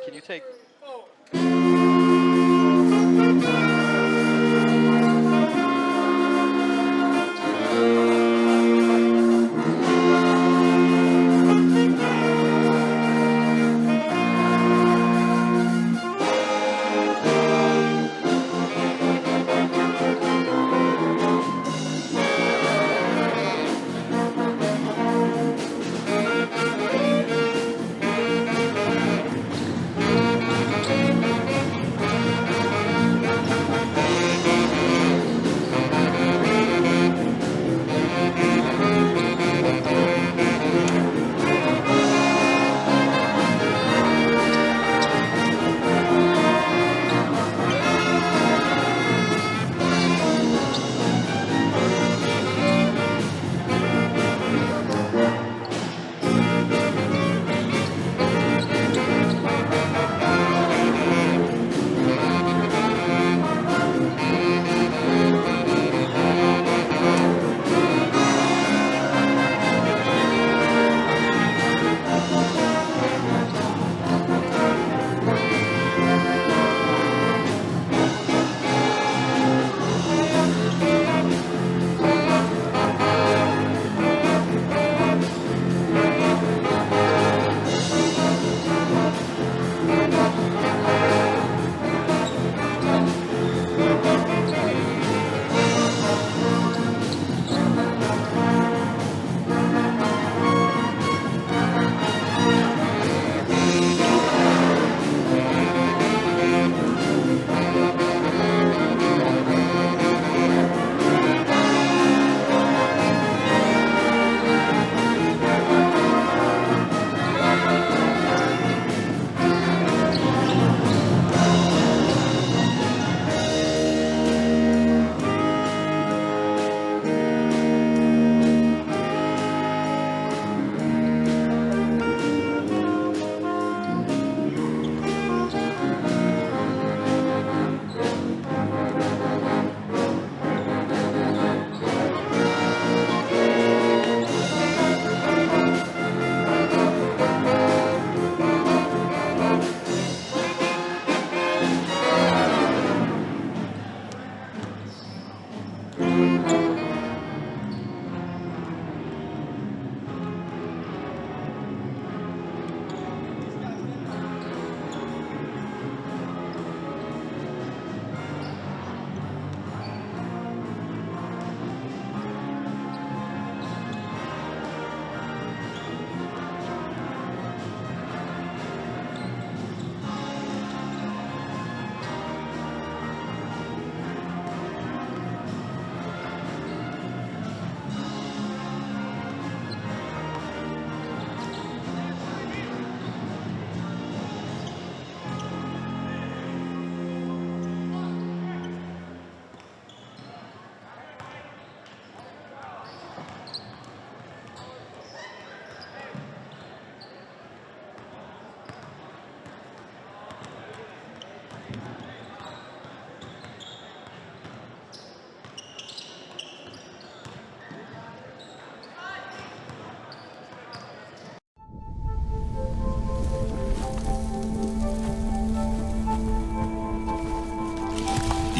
can you take...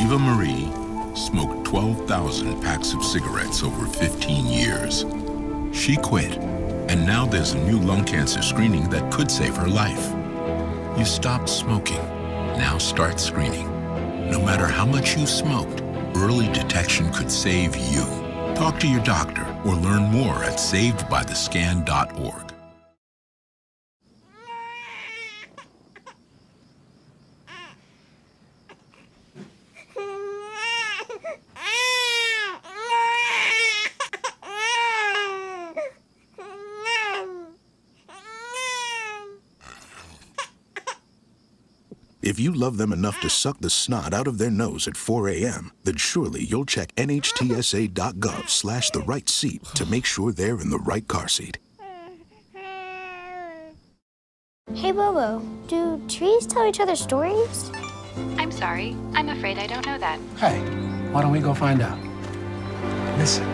Eva Marie smoked 12,000 packs of cigarettes over 15 years. She quit, and now there's a new lung cancer screening that could save her life. You stopped smoking. Now start screening. No matter how much you smoked, early detection could save you. Talk to your doctor or learn more at savedbythescan.org. If you love them enough to suck the snot out of their nose at 4 a.m., then surely you'll check nhtsa.gov/the right seat to make sure they're in the right car seat. Hey, Bobo, do trees tell each other stories? I'm sorry. I'm afraid I don't know that. Hey, why don't we go find out? Listen.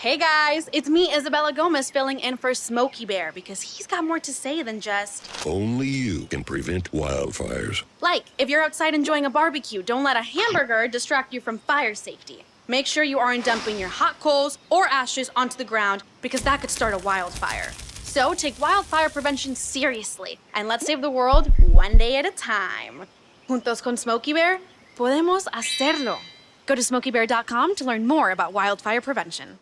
Hey guys, it's me, Isabella Gomez, filling in for Smokey Bear because he's got more to say than just... Only you can prevent wildfires. Like, if you're outside enjoying a barbecue, don't let a hamburger distract you from fire safety. Make sure you aren't dumping your hot coals or ashes onto the ground because that could start a wildfire. So take wildfire prevention seriously and let's save the world one day at a time. Juntos con Smokey Bear, podemos hacerlo. Go to smokeybear.com to learn more about wildfire prevention.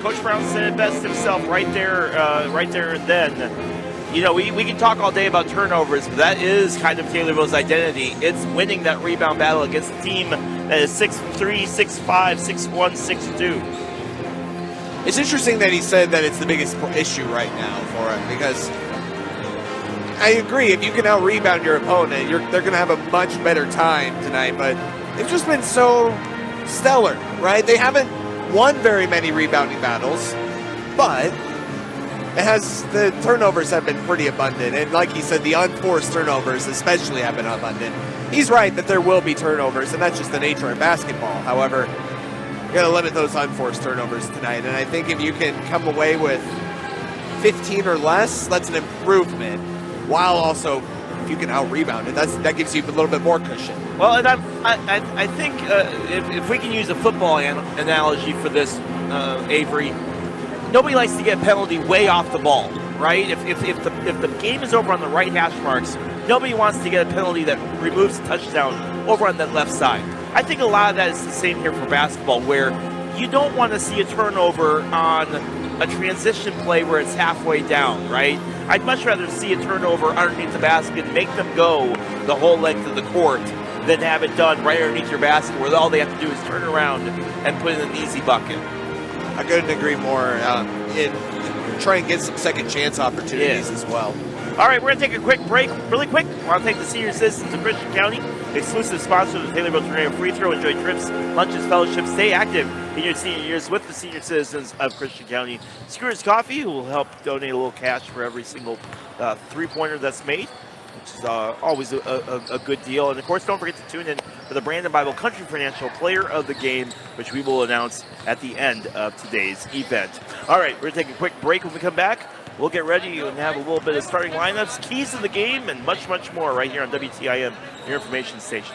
Coach Brown said it best himself right there and then. You know, we can talk all day about turnovers, but that is kind of Taylorville's identity. It's winning that rebound battle against a team that is 6'3", 6'5", 6'1", 6'2". It's interesting that he said that it's the biggest issue right now for him because I agree. If you can out-rebound your opponent, they're going to have a much better time tonight, but they've just been so stellar, right? They haven't won very many rebounding battles, but the turnovers have been pretty abundant. And like he said, the unforced turnovers especially have been abundant. He's right that there will be turnovers, and that's just the nature of basketball. However, you got to limit those unforced turnovers tonight. And I think if you can come away with 15 or less, that's an improvement. While also, if you can out-rebound it, that gives you a little bit more cushion. Well, and I think if we can use a football analogy for this, Avery, nobody likes to get a penalty way off the ball, right? If the game is over on the right hash marks, nobody wants to get a penalty that removes a touchdown over on that left side. I think a lot of that is the same here for basketball, where you don't want to see a turnover on a transition play where it's halfway down, right? I'd much rather see a turnover underneath the basket and make them go the whole length of the court than have it done right underneath your basket where all they have to do is turn around and put in an easy bucket. I couldn't agree more. Try and get some second chance opportunities as well. All right, we're going to take a quick break. Really quick, I want to thank the senior citizens of Christian County, exclusive sponsors of the Taylorville Tornado Free Throw. Enjoy trips, lunches, fellowships. Stay active in your senior years with the senior citizens of Christian County. Skewers Coffee, who will help donate a little cash for every single three-pointer that's made, which is always a good deal. And, of course, don't forget to tune in for the Brandon Bible Country Financial Player of the Game, which we will announce at the end of today's event. All right, we're going to take a quick break. When we come back, We'll get ready and have a little bit of starting lineups, keys to the game, and much, much more right here on WTIM, your information station.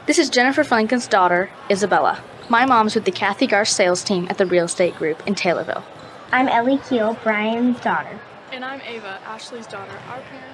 This is Jennifer Franken's daughter, Isabella. My mom's with the Kathy Garsh sales team at the real estate group in Taylorville. I'm Ellie Keel, Brian's daughter. And I'm Ava, Ashley's daughter. Our parents.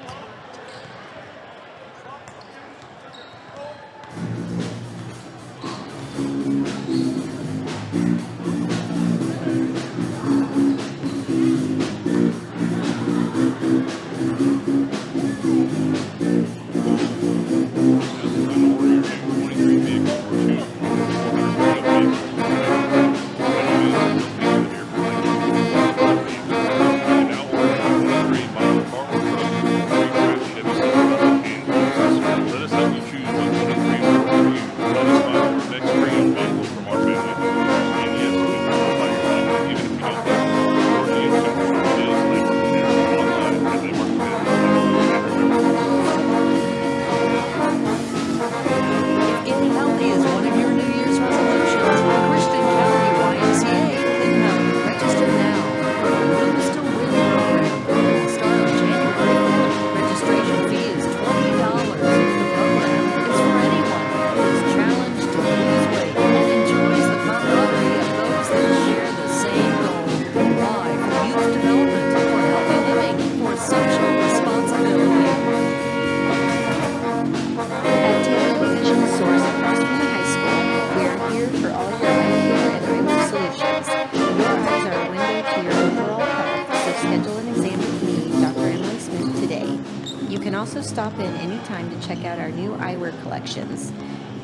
Stop in anytime to check out our new eyewear collections.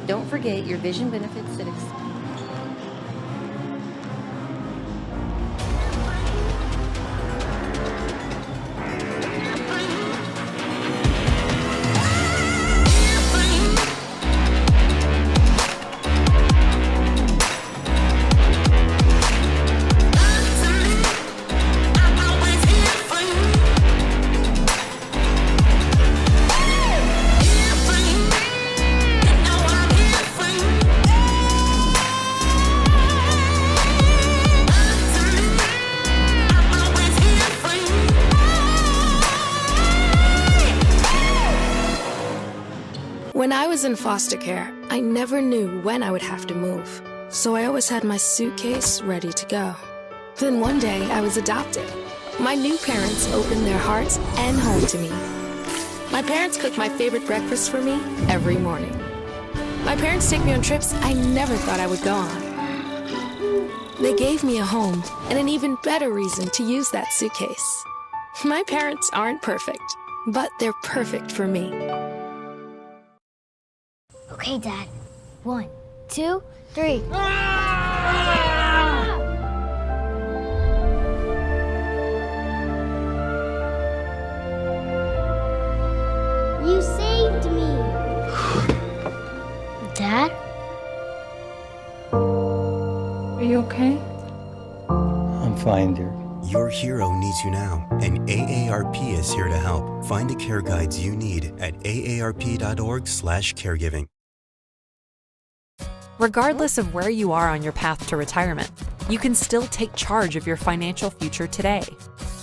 Don't forget your vision benefits that When I was in foster care, I never knew when I would have to move, so I always had my suitcase ready to go. Then one day, I was adopted. My new parents opened their hearts and home to me. My parents cook my favorite breakfast for me every morning. My parents take me on trips I never thought I would go on. They gave me a home and an even better reason to use that suitcase. My parents aren't perfect, but they're perfect for me. Okay, Dad. 1, 2, 3. You saved me. Dad? Are you okay? I'm fine, dear. Your hero needs you now, and AARP is here to help. Find the care guides you need at aarp.org/caregiving. Regardless of where you are on your path to retirement, you can still take charge of your financial future today.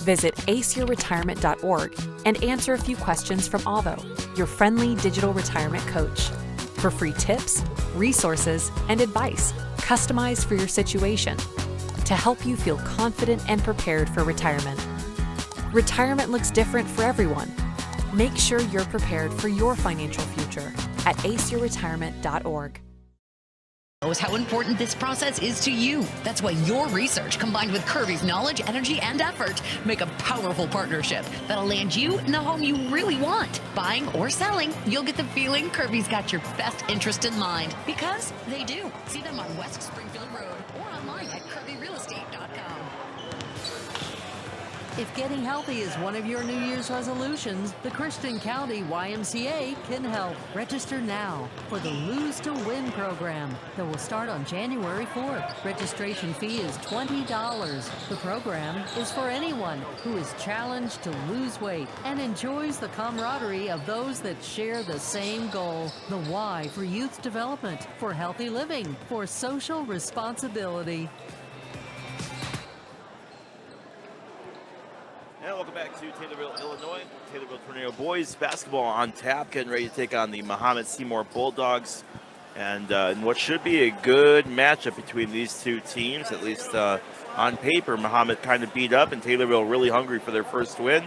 Visit aceyourretirement.org and answer a few questions from Avo, your friendly digital retirement coach, for free tips, resources, and advice customized for your situation to help you feel confident and prepared for retirement. Retirement looks different for everyone. Make sure you're prepared for your financial future at aceyourretirement.org. Knows how important this process is to you. That's why your research, combined with Kirby's knowledge, energy, and effort, make a powerful partnership that'll land you in the home you really want. Buying or selling, you'll get the feeling Kirby's got your best interest in mind, because they do. See them on West Springfield Road or online at kirbyrealestate.com. If getting healthy is one of your New Year's resolutions, the Christian County YMCA can help. Register now for the Lose to Win program that will start on January 4th. Registration fee is $20. The program is for anyone who is challenged to lose weight and enjoys the camaraderie of those that share the same goal. The Y for youth development, for healthy living, for social responsibility. And welcome back to Taylorville, Illinois. Taylorville Tornado boys basketball on tap, getting ready to take on the Mahomet-Seymour Bulldogs. And in what should be a good matchup between these two teams, at least on paper. Mahomet kind of beat up, and Taylorville really hungry for their first win.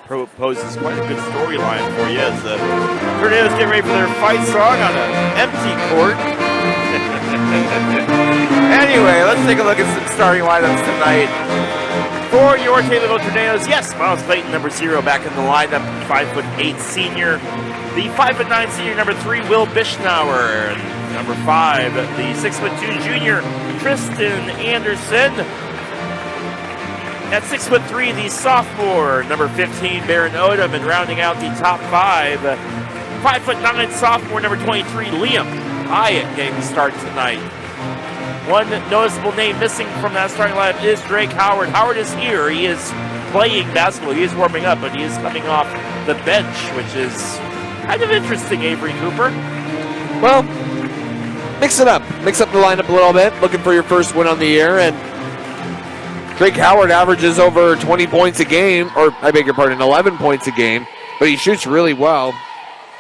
Poses quite a good storyline for you as the Tornadoes get ready for their fight song on an empty court. Anyway, let's take a look at some starting lineups tonight. For your Taylorville Tornadoes, yes, Miles Clayton, number 0, back in the lineup, 5'8" senior. The 5'9" senior, number 3, Will Bischnauer. And number 5, the 6'2" junior, Tristan Anderson. At 6'3", the sophomore, number 15, Baron Odom. And rounding out the top 5, 5'9" sophomore, number 23, Liam Hyatt, getting the start tonight. One noticeable name missing from that starting lineup is Drake Howard. Howard is here. He is playing basketball. He is warming up, but he is coming off the bench, which is kind of interesting, Avery Cooper. Well, mix it up. Mix up the lineup a little bit. Looking for your first win on the year. And Drake Howard averages over 20 points a game, or I beg your pardon, 11 points a game, but he shoots really well.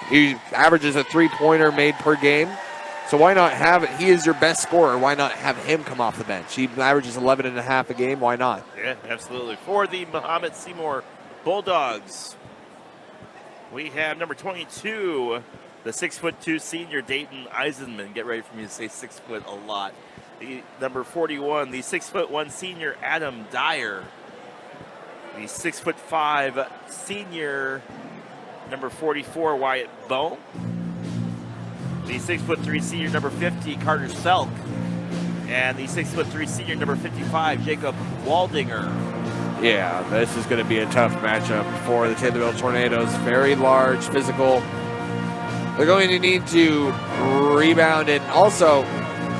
He averages a 3-pointer made per game. So why not have it? He is your best scorer. Why not have him come off the bench? He averages 11.5 a game. Why not? Yeah, absolutely. For the Mahomet-Seymour Bulldogs, we have number 22, the 6'2" senior Dayton Eisenman. Get ready for me to say 6 foot a lot. The number 41, the 6'1" senior Adam Dyer. The 6'5" senior number 44 Wyatt Bohm. The 6'3" senior number 50, Carter Selk. And the 6'3" senior number 55, Jacob Waldinger. Yeah, this is going to be a tough matchup for the Taylorville Tornadoes. Very large, physical. They're going to need to rebound. And also,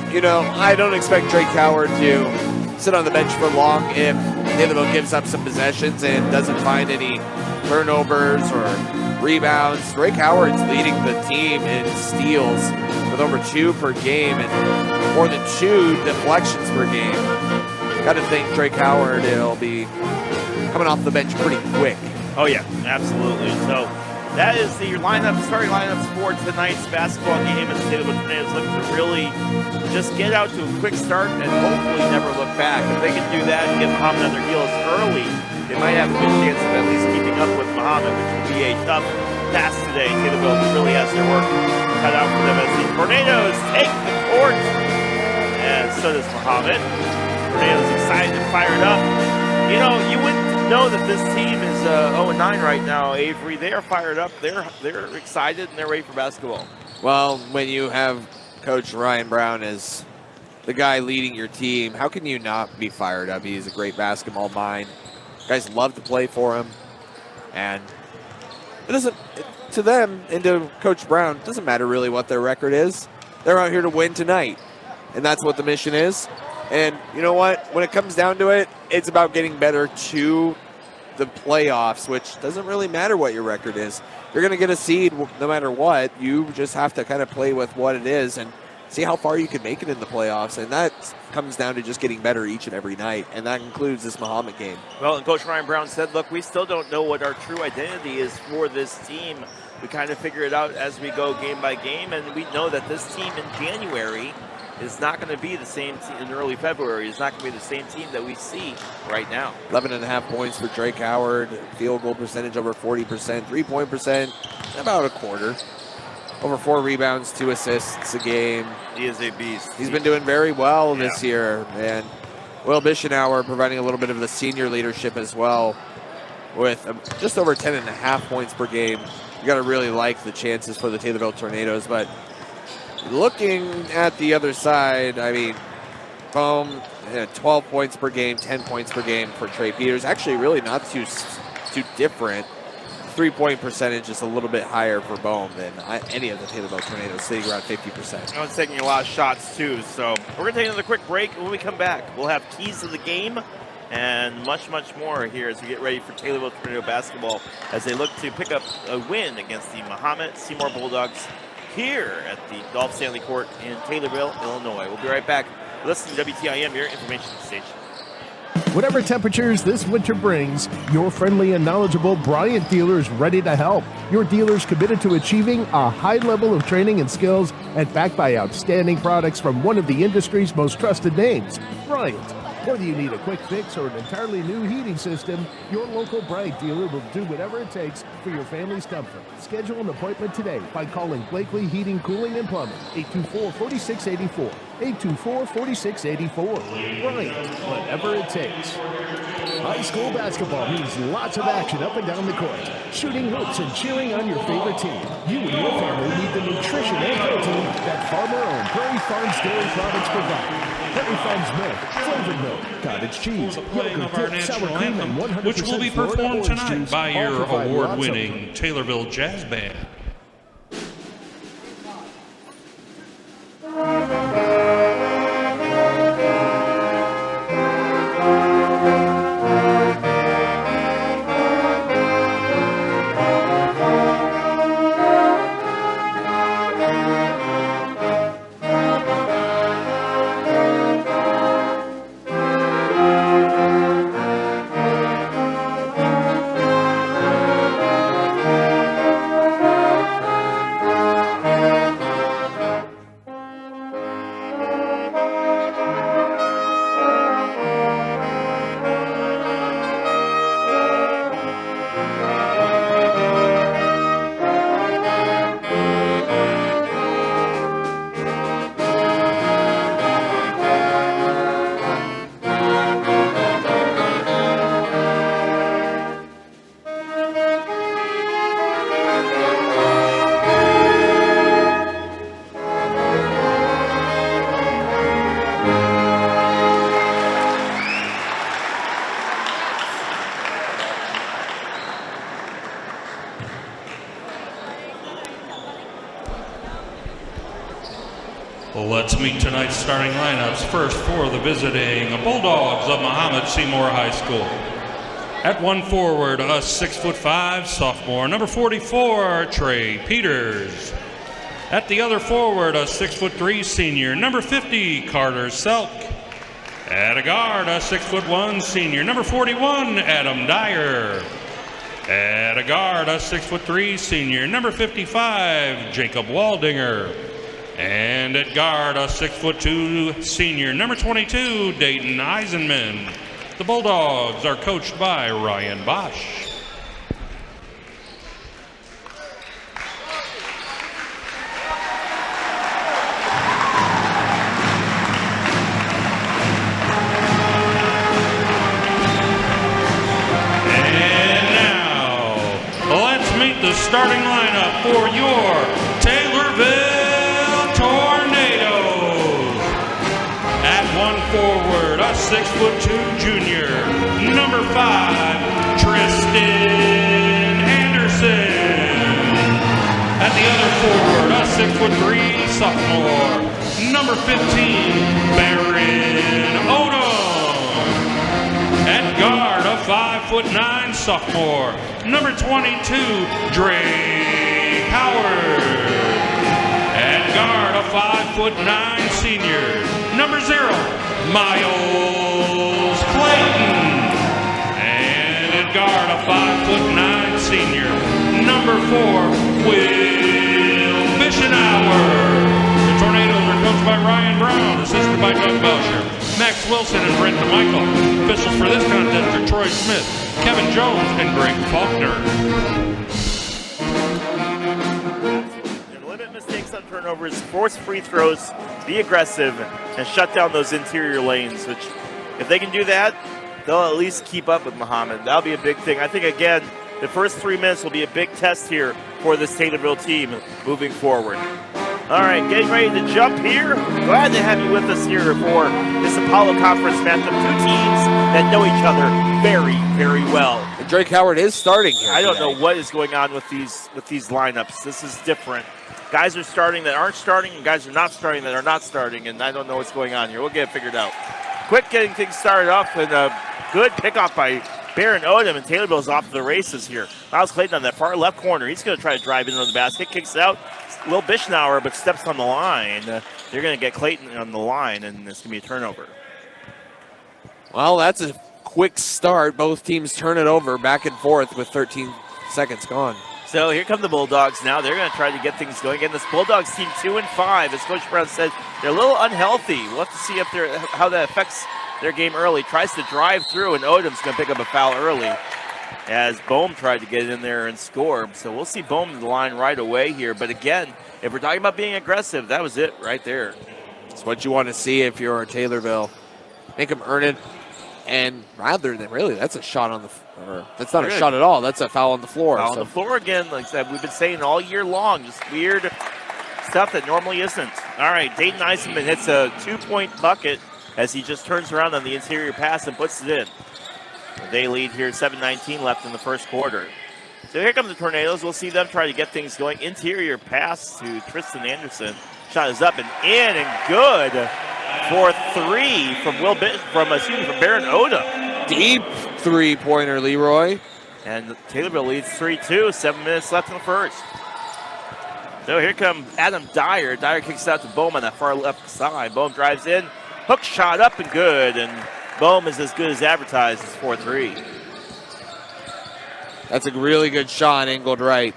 you know, I don't expect Drake Howard to sit on the bench for long if Taylorville gives up some possessions and doesn't find any turnovers or rebounds. Drake Howard's leading the team in steals with over 2 per game and more than 2 deflections per game. Got to think Drake Howard will be coming off the bench pretty quick. Oh yeah, absolutely. So that is the starting lineups for tonight's basketball game. As the Taylorville Tornadoes look to really just get out to a quick start and hopefully never look back. If they can do that and get Mahomet on their heels early, they might have a good chance of at least keeping up with Mahomet, which will be a tough task today. Taylorville really has their work cut out for them as the Tornadoes take the court. And so does Mahomet. Tornadoes excited and fired up. You know, you wouldn't know that this team is 0-9 right now, Avery. They are fired up. They're excited and they're ready for basketball. Well, when you have Coach Ryan Brown as the guy leading your team, how can you not be fired up? He's a great basketball mind. Guys love to play for him, and it doesn't, to them and to Coach Brown, it doesn't matter really what their record is. They're out here to win tonight, and that's what the mission is. And you know what? When it comes down to it, it's about getting better to the playoffs, which doesn't really matter what your record is. You're going to get a seed no matter what. You just have to kind of play with what it is and see how far you can make it in the playoffs, and that comes down to just getting better each and every night, and that includes this Mahomet game. Well, and Coach Ryan Brown said, look, we still don't know what our true identity is for this team. We kind of figure it out as we go game by game, and we know that this team in January is not going to be the same team in early February. It's not going to be the same team that we see right now. 11.5 points for Drake Howard, field goal percentage over 40%, 3-point percent about a quarter. Over 4 rebounds, 2 assists a game. He is a beast. He's been doing very well this year. And Will Bischnauer providing a little bit of the senior leadership as well with just over 10.5 points per game. You got to really like the chances for the Taylorville Tornadoes. But looking at the other side, I mean, Bohm, 12 points per game, 10 points per game for Trey Peters. Actually really not too different. 3-point percentage is a little bit higher for Bohm than any of the Taylorville Tornadoes, sitting around 50%. I was taking a lot of shots too, so we're going to take another quick break. When we come back, we'll have keys to the game and much, much more here as we get ready for Taylorville Tornado basketball as they look to pick up a win against the Mahomet-Seymour Bulldogs here at the Dolph-Stanley Court in Taylorville, Illinois. We'll be right back. Listen to WTIM, your information station. Whatever temperatures this winter brings, your friendly and knowledgeable Bryant dealer is ready to help. Your dealer is committed to achieving a high level of training and skills and backed by outstanding products from one of the industry's most trusted names, Bryant. Whether you need a quick fix or an entirely new heating system, your local Bryant dealer will do whatever it takes for your family's comfort. Schedule an appointment today by calling Blakely Heating, Cooling, and Plumbing, 824-4684. 824-4684. Bryant, whatever it takes. High school basketball means lots of action up and down the court. Shooting hoops and cheering on your favorite team. You and your family need the nutrition and protein that farmer-owned Prairie Farms dairy products provide. Prairie Farms milk, flavored milk, cottage cheese, yogurt, dip, sour cream, and 100% which will be Florida performed orange tonight juice by all your provide lots of award-winning Taylorville Jazz Band. Let's meet tonight's starting lineups. First for the visiting Bulldogs of Mahomet-Seymour High School. At one forward, a 6'5" sophomore, number 44, Trey Peters. At the other forward, a 6'3" senior, number 50, Carter Selk. At a guard, a 6'1" senior, number 41, Adam Dyer. At a guard, a 6'3" senior, number 55, Jacob Waldinger. And at guard, a 6'2" senior, number 22, Dayton Eisenman. The Bulldogs are coached by Ryan Bosch. And now, let's meet the starting lineup for your Taylorville Tornadoes. At one forward, a 6'2" junior, number 5, Tristan Anderson. At the other forward, a 6'3" sophomore, number 15, Barron Odom. At guard, a 5'9" sophomore, number 22, Drake Howard. At guard, a 5'9" senior, number 0, Miles Clayton. And at guard, a 5'9" senior, number 4, Will Bischenauer. The Tornadoes are coached by Ryan Brown, assisted by Doug Belcher, Max Wilson, and Brent DeMichael. Officials for this contest are Troy Smith, Kevin Jones, and Greg Faulkner. Mistakes on turnovers, force free throws, be aggressive, and shut down those interior lanes, which if they can do that, they'll at least keep up with Mahomet. That'll be a big thing. I think, again, the first 3 minutes will be a big test here for this Taylorville team moving forward. All right, getting ready to jump here. Glad to have you with us here for this Apollo Conference matchup. Two teams that know each other very, very well. And Drake Howard is starting here. I don't know what is going on with these lineups. This is different. Guys are starting that aren't starting, and guys are not starting that are not starting, and I don't know what's going on here. We'll get it figured out. Quick getting things started off, and a good pickoff by Barron Odom, and Taylorville's off to the races here. Miles Clayton on that far left corner. He's going to try to drive into the basket, kicks it out. Will Bischenauer, but steps on the line. They're going to get Clayton on the line, and it's going to be a turnover. Well, that's a quick start. Both teams turn it over back and forth with 13 seconds gone. So here come the Bulldogs now. They're going to try to get things going. Again, this Bulldogs team 2-5. As Coach Brown said, they're a little unhealthy. We'll have to see how that affects their game early. Tries to drive through, and Odom's going to pick up a foul early as Bohm tried to get in there and score. So we'll see Bohm in the line right away here. But again, if we're talking about being aggressive, that was it right there. It's what you want to see if you're Taylorville. Make them earn it. And rather than really, that's a shot on the floor. That's not a shot at all. That's a foul on the floor. Foul on the floor again. Like I said, we've been saying all year long, just weird stuff that normally isn't. All right, Dayton Eisenman hits a 2-point bucket as he just turns around on the interior pass and puts it in. They lead here, 7:19 left in the first quarter. So here come the Tornadoes. We'll see them try to get things going. Interior pass to Tristan Anderson. Shot is up and in and good for three from from Baron Odom. Deep three-pointer, Leroy. And Taylorville leads 3-2. 7 minutes left in the first. So here comes Adam Dyer. Dyer kicks out to Bohm on that far left side. Bohm drives in. Hook shot up and good. And Bohm is as good as advertised. It's 4-3. That's a really good shot, angled right.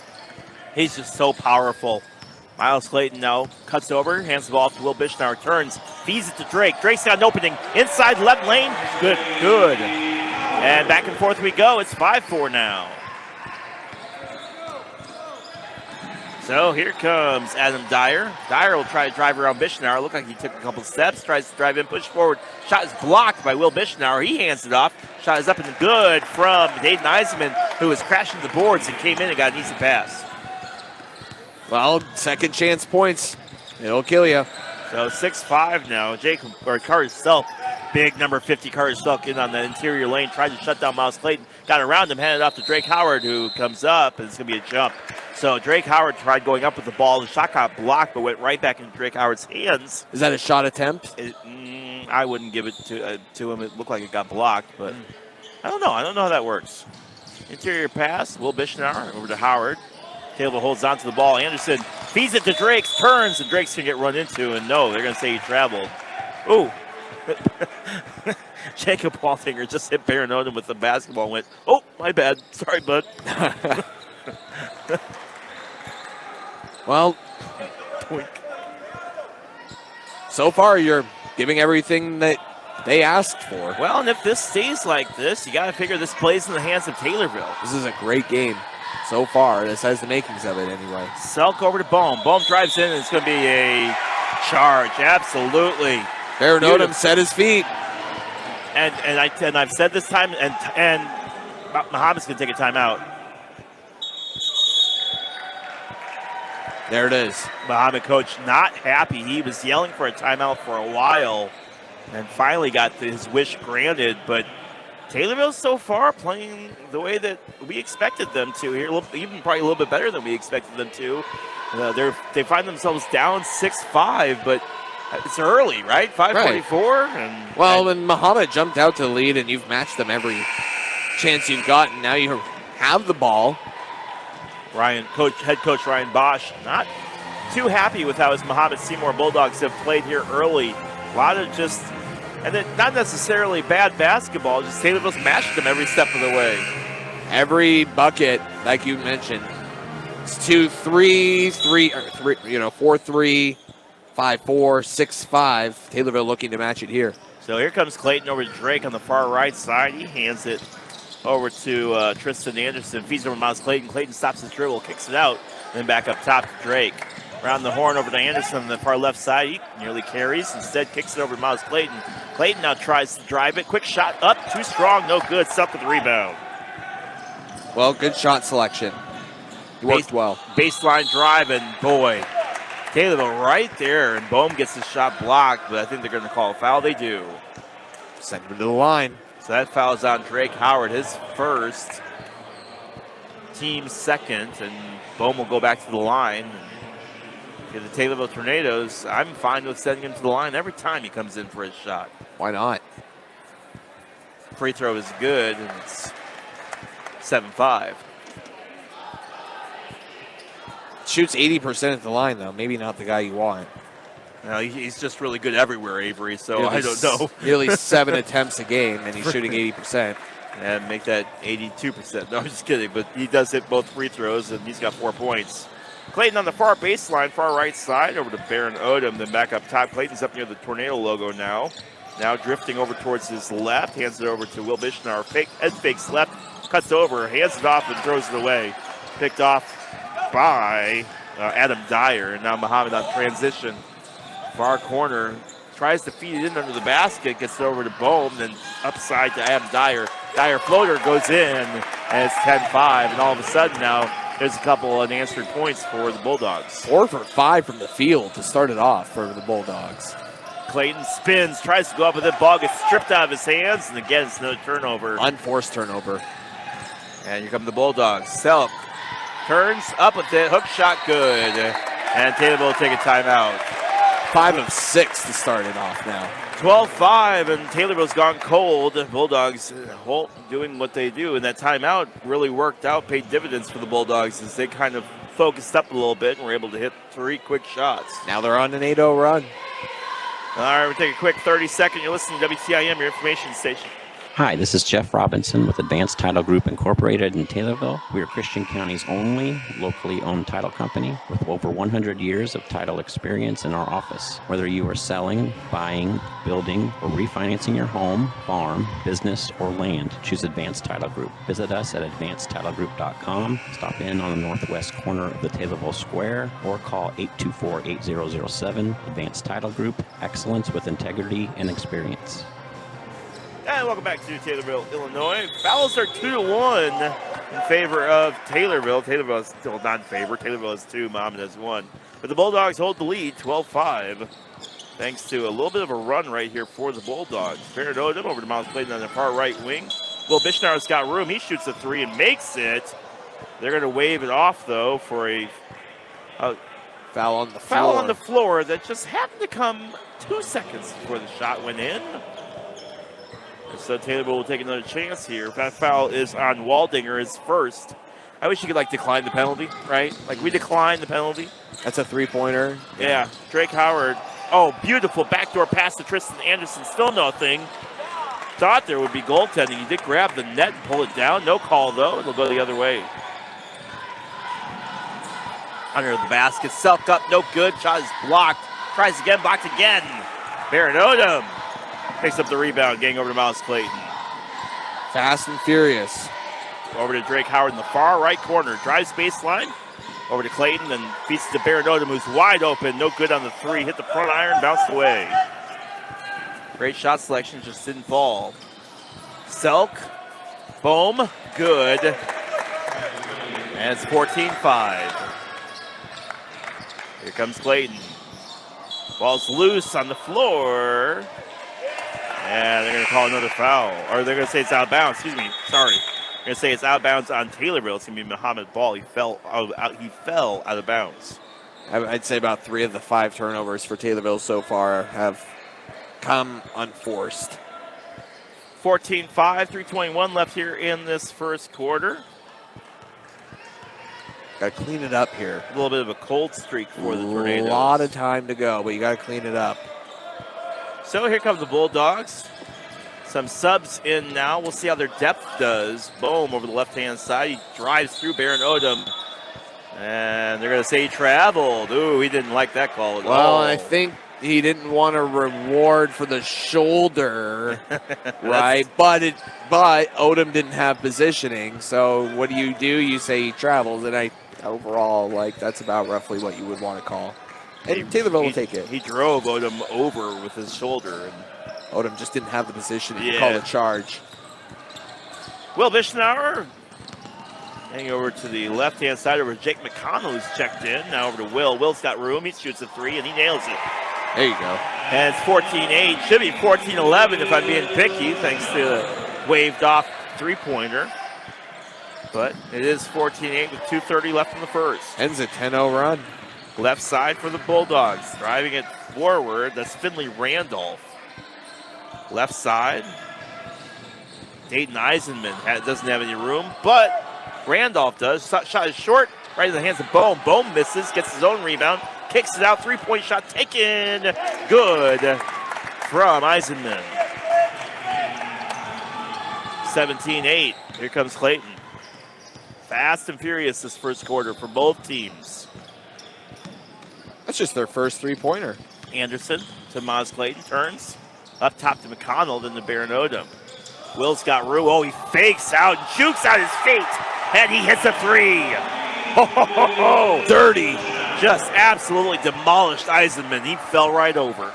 He's just so powerful. Miles Clayton now cuts over, hands the ball off to Will Bishnauer, turns, feeds it to Drake. Drake's got an opening inside left lane. Good. And back and forth we go. It's 5-4 now. So here comes Adam Dyer. Dyer will try to drive around Bishnauer. Looked like he took a couple steps, tries to drive in, push forward. Shot is blocked by Will Bishnauer. He hands it off. Shot is up and good from Dayton Eisenman, who was crashing the boards and came in and got an easy pass. Well, second chance points. It'll kill you. So 6-5 now. Carter Selk, big number 50 Carter Selk in on the interior lane, tried to shut down Miles Clayton. Got around him, handed off to Drake Howard, who comes up, and it's going to be a jump. So Drake Howard tried going up with the ball. The shot got blocked, but went right back into Drake Howard's hands. Is that a shot attempt? I wouldn't give it to him. It looked like it got blocked, but I don't know. I don't know how that works. Interior pass, Will Bishnauer over to Howard. Taylor holds on to the ball. Anderson feeds it to Drake, turns, and Drake's going to get run into. And no, they're going to say he traveled. Ooh. Jacob Waltinger just hit Baron Odom with the basketball and went, oh, my bad. Sorry, bud. Well, so far you're giving everything that they asked for. Well, and if this stays like this, you got to figure this plays in the hands of Taylorville. This is a great game. So far, this has the makings of it anyway. Selk over to Bohm. Bohm drives in, and it's going to be a charge. Absolutely. Baron Odom set his feet. And I've said this time, and Mahomet's going to take a timeout. There it is. Mahomet coach not happy. He was yelling for a timeout for a while, and finally got his wish granted, but Taylorville so far playing the way that we expected them to here, even probably a little bit better than we expected them to. They find themselves down 6-5, but it's early, right? 5:44. Right. When Mahomet jumped out to the lead and you've matched them every chance you've gotten, now you have the ball. Head coach Ryan Bosch not too happy with how his Mahomet-Seymour Bulldogs have played here early. A lot of just. And then not necessarily bad basketball, just Taylorville's matched them every step of the way. Every bucket, like you mentioned, it's 2-3, 4-3, 5-4, 6-5. Taylorville looking to match it here. So here comes Clayton over to Drake on the far right side. He hands it over to Tristan Anderson. Feeds over Miles Clayton. Clayton stops his dribble, kicks it out, then back up top to Drake. Around the horn over to Anderson on the far left side. He nearly carries. Instead, kicks it over to Miles Clayton. Clayton now tries to drive it. Quick shot up. Too strong. No good. Stuck with the rebound. Well, good shot selection. He worked well. Baseline drive, and boy, Taylorville right there. And Bohm gets his shot blocked, but I think they're going to call a foul. They do. Send him to the line. So that foul is on Drake Howard, his first, team second, and Bohm will go back to the line. The Taylorville Tornadoes, I'm fine with sending him to the line every time he comes in for his shot. Why not? Free throw is good, and it's 7-5. Shoots 80% at the line, though. Maybe not the guy you want. He's just really good everywhere, Avery, so I don't know. Nearly 7 attempts a game, and he's shooting 80%. And make that 82%. No, I'm just kidding, but he does hit both free throws, and he's got 4 points. Clayton on the far baseline, far right side, over to Baron Odom, then back up top. Clayton's up near the Tornado logo now. Now drifting over towards his left, hands it over to Will Bishnauer. Head fakes left, cuts over, hands it off, and throws it away. Picked off by Adam Dyer, and now Mahomet on transition. Far corner, tries to feed it in under the basket, gets it over to Bohm, then upside to Adam Dyer. Dyer floater goes in, and it's 10-5, and all of a sudden now there's a couple unanswered points for the Bulldogs. 4 for 5 from the field to start it off for the Bulldogs. Clayton spins, tries to go up with it, ball gets stripped out of his hands, and again it's another turnover. Unforced turnover. And here come the Bulldogs. Selk turns up with it, hook shot good, and Taylorville will take a timeout. 5 of 6 to start it off now. 12-5, and Taylorville's gone cold. Bulldogs doing what they do, and that timeout really worked out, paid dividends for the Bulldogs as they kind of focused up a little bit and were able to hit 3 quick shots. Now they're on an 8-0 run. All right, we'll take a quick 30-second. You're listening to WTIM, your information station. Hi, this is Jeff Robinson with Advanced Title Group Incorporated in Taylorville. We are Christian County's only locally owned title company with over 100 years of title experience in our office. Whether you are selling, buying, building, or refinancing your home, farm, business, or land, choose Advanced Title Group. Visit us at advancedtitlegroup.com. Stop in on the northwest corner of the Taylorville Square or call 824-8007. Advanced Title Group, excellence with integrity and experience. And welcome back to Taylorville, Illinois. Fouls are 2-1 in favor of Taylorville. Taylorville is still not in favor. Taylorville has 2, Mahomet has 1. But the Bulldogs hold the lead, 12-5, thanks to a little bit of a run right here for the Bulldogs. Baron Odom over to Miles Clayton on the far right wing. Will Bishnauer's got room. He shoots a 3 and makes it. They're going to wave it off, though, for a foul on the floor. Foul on the floor that just happened to come 2 seconds before the shot went in. So Taylorville will take another chance here. That foul is on Waldinger, his first. I wish you could, decline the penalty, right? We decline the penalty. That's a 3-pointer. Yeah. Drake Howard. Oh, beautiful backdoor pass to Tristan Anderson. Still nothing. Thought there would be goaltending. He did grab the net and pull it down. No call, though. It'll go the other way. Under the basket. Self up. No good. Shot is blocked. Tries again. Blocked again. Baron Odom picks up the rebound, getting over to Miles Clayton. Fast and furious. Over to Drake Howard in the far right corner. Drives baseline. Over to Clayton and feeds to Baron Odom, who's wide open. No good on the 3. Hit the front iron, bounced away. Great shot selection, just didn't fall. Selk. Boom. Good. And it's 14-5. Here comes Clayton. Ball's loose on the floor. And they're going to call another foul. Or they're going to say it's out of bounds. Excuse me. Sorry. They're going to say it's out of bounds on Taylorville. It's going to be Mahomet Ball. He fell out of bounds. I'd say about 3 of the 5 turnovers for Taylorville so far have come unforced. 14-5, 3:21 left here in this first quarter. Got to clean it up here. A little bit of a cold streak for the Tornadoes. A lot of time to go, but you got to clean it up. So here come the Bulldogs. Some subs in now. We'll see how their depth does. Boom over the left-hand side. He drives through Baron Odom. And they're going to say he traveled. Ooh, he didn't like that call at all. Well, I think he didn't want a reward for the shoulder, right? But Odom didn't have positioning. So what do? You say he travels. And overall, that's about roughly what you would want to call. And Taylorville will take it. He drove Odom over with his shoulder. And Odom just didn't have the position to call a charge. Will Bishnauer hanging over to the left-hand side over to Jake McConnell, who's checked in. Now over to Will. Will's got room. He shoots a 3, and he nails it. There you go. And it's 14-8. Should be 14-11 if I'm being picky, thanks to the waved-off three-pointer. But it is 14-8 with 2:30 left in the first. Ends a 10-0 run. Left side for the Bulldogs. Driving it forward. That's Finley Randolph. Left side. Dayton Eisenman doesn't have any room, but Randolph does. Shot is short. Right in the hands of Bohm. Bohm misses. Gets his own rebound. Kicks it out, three-point shot taken. Good from Eisenman. 17-8. Here comes Clayton. Fast and furious this first quarter for both teams. That's just their first three-pointer. Anderson to Maz Clayton, turns. Up top to McConnell, then to Baron Odom. Will's got room. Oh, he fakes out, jukes out his feet, and he hits a three. Oh, dirty. Just absolutely demolished Eisenman. He fell right over.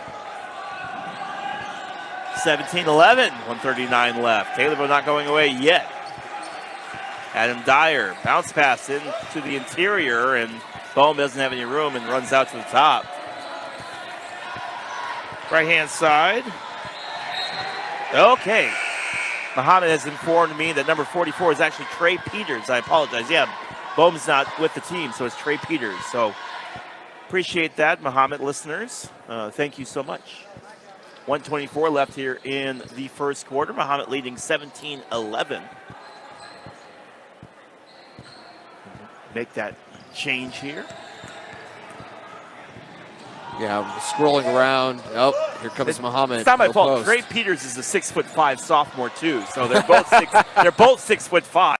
17-11, 139 left. Taylorville not going away yet. Adam Dyer, bounce pass into the interior, and Bohm doesn't have any room and runs out to the top. Right-hand side. Okay. Mahomet has informed me that number 44 is actually Trey Peters. I apologize. Yeah, Bohm's not with the team, so it's Trey Peters. So appreciate that, Mahomet listeners. Thank you so much. 124 left here in the first quarter. Mahomet leading 17-11. Make that change here. Yeah, I'm scrolling around. Oh, here comes Mahomet. It's not my fault. Post. Trey Peters is a 6'5" sophomore too, so they're both they're both 6'5".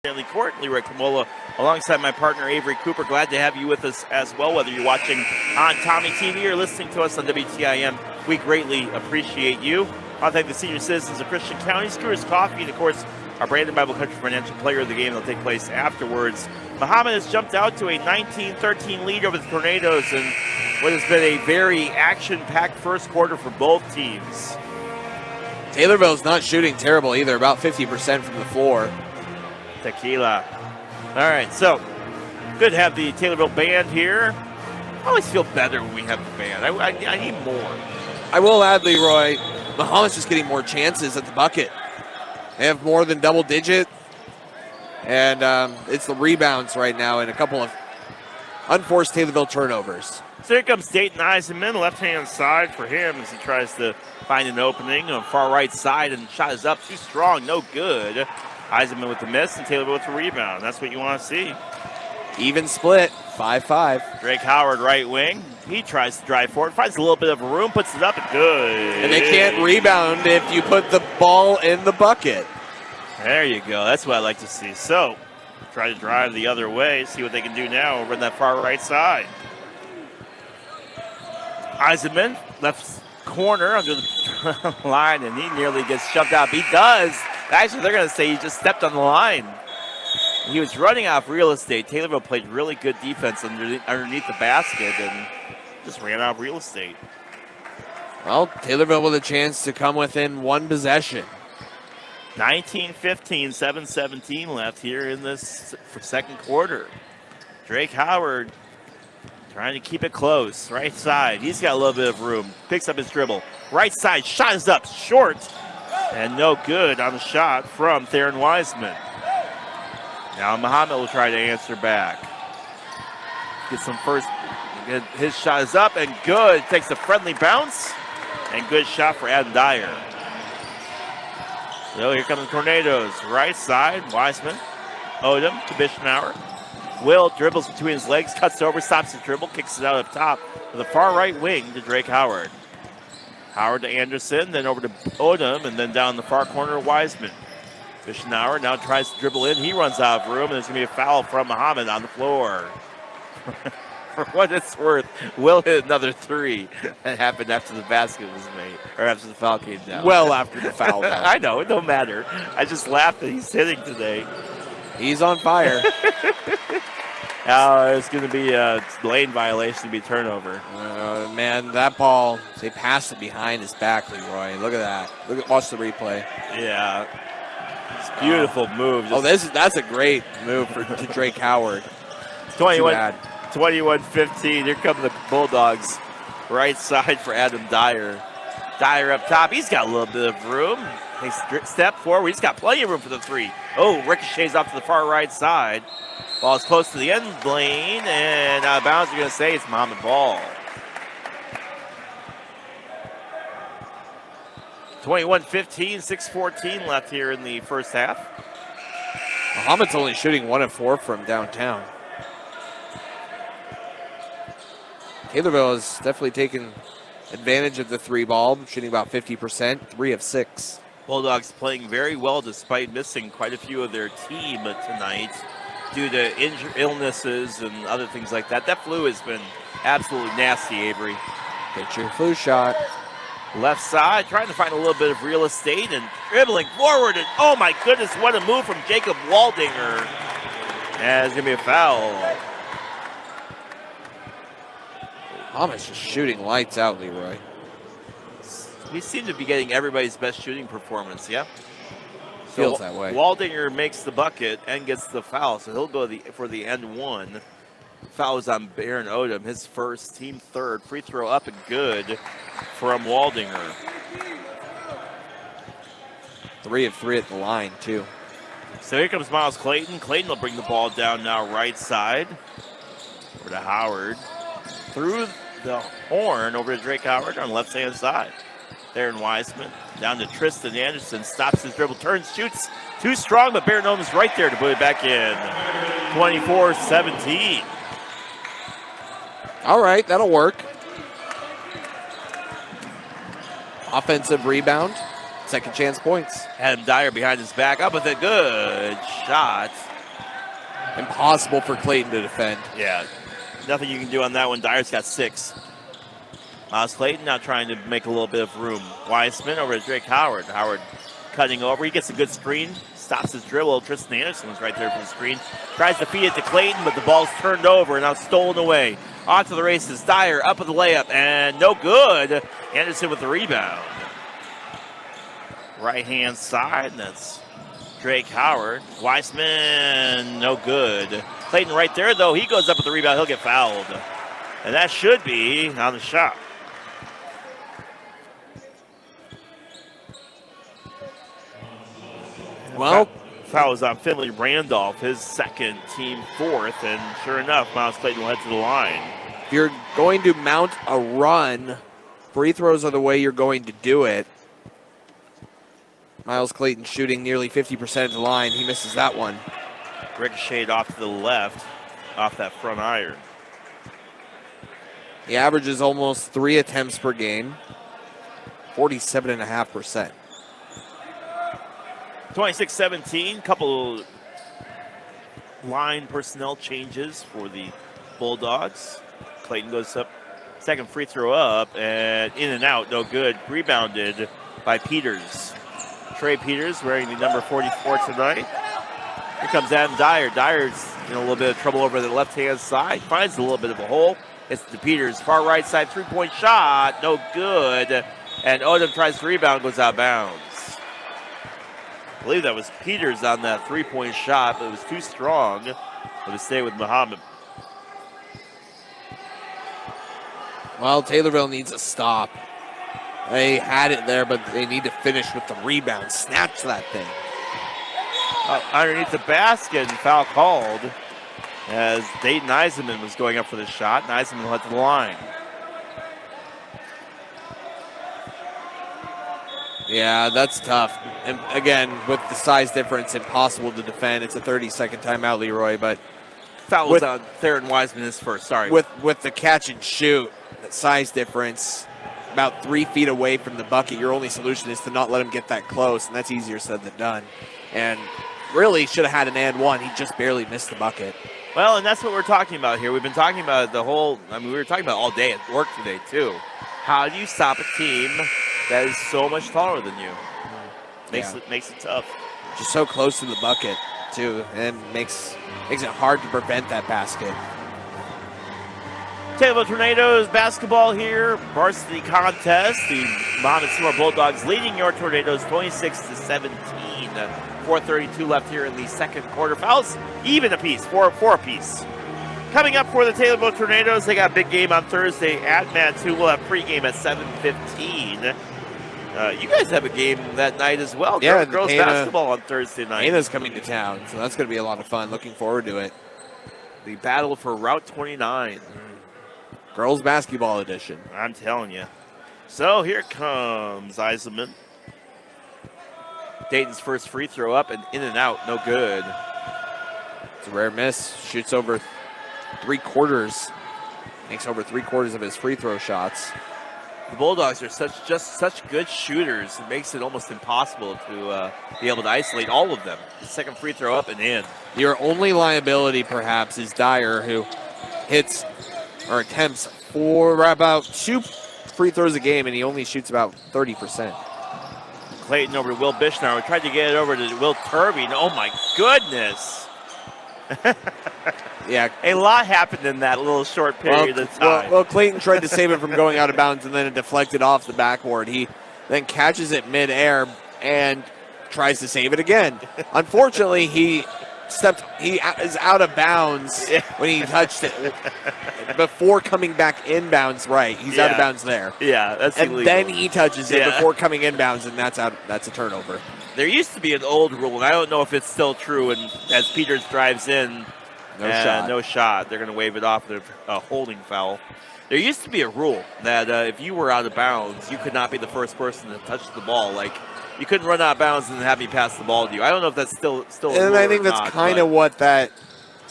Stanley Court, Leroy Kamola, alongside my partner Avery Cooper. Glad to have you with us as well, whether you're watching on Tommy TV or listening to us on WTIM. We greatly appreciate you. I want to thank the senior citizens of Christian County, Screwers Coffee, and of course, our Brandon Bible Country Financial Player of the Game that'll take place afterwards. Mahomet has jumped out to a 19-13 lead over the Tornadoes in what has been a very action-packed first quarter for both teams. Taylorville's not shooting terrible either, about 50% from the floor. Tequila. All right, so good to have the Taylorville band here. I always feel better when we have the band. I need more. I will add, Leroy, Mahomet's just getting more chances at the bucket. They have more than double digit, and it's the rebounds right now and a couple of unforced Taylorville turnovers. So here comes Dayton Eisenman, left-hand side for him as he tries to find an opening on far right side, and shot is up, too strong, no good. Eisenman with the miss and Taylorville with the rebound. That's what you want to see. Even split, 5-5. Drake Howard, right wing. He tries to drive forward, finds a little bit of room, puts it up, and good. And they can't rebound if you put the ball in the bucket. There you go. That's what I like to see. So, try to drive the other way, see what they can do now over on that far right side. Eisenman, left corner under the line, and he nearly gets shoved out. He does. Actually, they're going to say he just stepped on the line. He was running off real estate. Taylorville played really good defense underneath the basket and just ran out of real estate. Well, Taylorville with a chance to come within one possession. 19-15, 7:17 left here in this second quarter. Drake Howard trying to keep it close. Right side. He's got a little bit of room. Picks up his dribble. Right side. Shot is up short. And no good on the shot from Theron Wiseman. Now Mahomet will try to answer back. Get some first. His shot is up and good. Takes a friendly bounce. And good shot for Adam Dyer. So here come the Tornadoes. Right side. Wiseman. Odom to Bischenauer. Will dribbles between his legs, cuts over, stops his dribble, kicks it out up top to the far right wing to Drake Howard. Howard to Anderson, then over to Odom, and then down the far corner Wiseman. Bischenauer now tries to dribble in. He runs out of room, and there's going to be a foul from Mahomet on the floor. For what it's worth, Will hit another three. That happened after the basket was made, or after the foul came down. Well after the foul. I know, it don't matter. I just laughed that he's hitting today. He's on fire. It's going to be a lane violation to be turnover. Man, that ball, they passed it behind his back, Leroy. Look at that. Watch the replay. Yeah. It's a beautiful move. That's a great move to Drake Howard. 21-15. Here come the Bulldogs. Right side for Adam Dyer. Dyer up top. He's got a little bit of room. Takes a step forward. He's got plenty of room for the three. Oh, ricochets off to the far right side. Ball's close to the end lane, and out of bounds, you're going to say it's Mahomet ball. 21-15, 6:14 left here in the first half. Mahomet's only shooting 1 of 4 from downtown. Taylorville has definitely taken advantage of the three ball, shooting about 50%, 3 of 6. Bulldogs playing very well despite missing quite a few of their team tonight due to illnesses and other things like that. That flu has been absolutely nasty, Avery. Get your flu shot. Left side, trying to find a little bit of real estate and dribbling forward. And oh my goodness, what a move from Jacob Waldinger. And it's going to be a foul. Thomas just shooting lights out, Leroy. We seem to be getting everybody's best shooting performance, yeah? Feels that way. Waldinger makes the bucket and gets the foul, so he'll go for the end one. Foul is on Baron Odom, his first, team third. Free throw up and good from Waldinger. 3 of 3 at the line, too. So here comes Miles Clayton. Clayton will bring the ball down now right side. Over to Howard. Through the horn over to Drake Howard on left-hand side. Theron Wiseman down to Tristan Anderson. Stops his dribble, turns, shoots. Too strong, but Baron Odom right there to put it back in. 24-17. All right, that'll work. Offensive rebound. Second chance points. Adam Dyer behind his back. Up with a good shot. Impossible for Clayton to defend. Yeah, nothing you can do on that one. Dyer's got 6. Miles Clayton now trying to make a little bit of room. Wiseman over to Drake Howard. Howard cutting over. He gets a good screen. Stops his dribble. Tristan Anderson was right there for the screen. Tries to feed it to Clayton, but the ball's turned over and now stolen away. On to the races. Dyer up with the layup and no good. Anderson with the rebound. Right-hand side. That's Drake Howard. Wiseman, no good. Clayton right there, though. He goes up with the rebound. He'll get fouled. And that should be on the shot. Well, foul was on Finley Randolph, his second, team 4th, and sure enough, Miles Clayton will head to the line. If you're going to mount a run, free throws are the way you're going to do it. Miles Clayton shooting nearly 50% at the line. He misses that one. Ricocheted off to the left, off that front iron. He averages almost 3 attempts per game, 47.5%. 26-17, couple line personnel changes for the Bulldogs. Clayton goes up, second free throw up, and in and out, no good. Rebounded by Peters. Trey Peters wearing the number 44 tonight. Here comes Adam Dyer. Dyer's in a little bit of trouble over the left-hand side. Finds a little bit of a hole. It's to Peters. Far right side three-point shot. No good. And Odom tries to rebound, goes out of bounds. I believe that was Peters on that three-point shot, but it was too strong. It would stay with Mahomet. Well, Taylorville needs a stop. They had it there, but they need to finish with the rebound. Snatch that thing. Underneath the basket, and foul called as Dayton Eisenman was going up for the shot, and Eisenman led to the line. Yeah, that's tough. And again, with the size difference, impossible to defend. It's a 30-second timeout, Leroy, but foul was on Theron Wiseman is first, sorry. With the catch and shoot, that size difference, about 3 feet away from the bucket, your only solution is to not let him get that close, and that's easier said than done. And really should have had an and one. He just barely missed the bucket. Well, and that's what we're talking about here. We've been talking about the whole, we were talking about all day at work today, too. How do you stop a team that is so much taller than you? Makes it tough. Just so close to the bucket, too, and makes it hard to prevent that basket. Taylorville Tornadoes basketball here, varsity contest. The Mahomet-Seymour Bulldogs leading your Tornadoes 26-17. 4:32 left here in the second quarter. Fouls even apiece, four apiece. Coming up for the Taylorville Tornadoes, they got a big game on Thursday at Manitou. We'll have pregame at 7:15. You guys have a game that night as well. Yeah, girls basketball on Thursday night. Ana's coming to town, so that's going to be a lot of fun. Looking forward to it. The battle for Route 29. Girls basketball edition. I'm telling you. So here comes Eisenman. Dayton's first free throw up and in and out, no good. It's a rare miss. Shoots over 3/4. Makes over 3/4 of his free throw shots. The Bulldogs are such good shooters. It makes it almost impossible to be able to isolate all of them. The second free throw up and in. Your only liability, perhaps, is Dyer, who hits or attempts for about 2 free throws a game, and he only shoots about 30%. Clayton over to Will Bishnauer. We tried to get it over to Will Turby. Oh, my goodness. Yeah. A lot happened in that little short period of time. Well, Clayton tried to save it from going out of bounds, and then it deflected off the backboard. He then catches it midair and tries to save it again. Unfortunately, he is out of bounds when he touched it before coming back inbounds. Right, he's out of bounds there. Yeah, that's and illegal. Then he touches it before coming inbounds, and that's a turnover. There used to be an old rule, and I don't know if it's still true. And as Peters drives in, no shot. They're going to wave it off. They're a holding foul. There used to be a rule that if you were out of bounds, you could not be the first person to touch the ball. Like, you couldn't run out of bounds and have me pass the ball to you. I don't know if that's still a rule. And I think that's kind of what that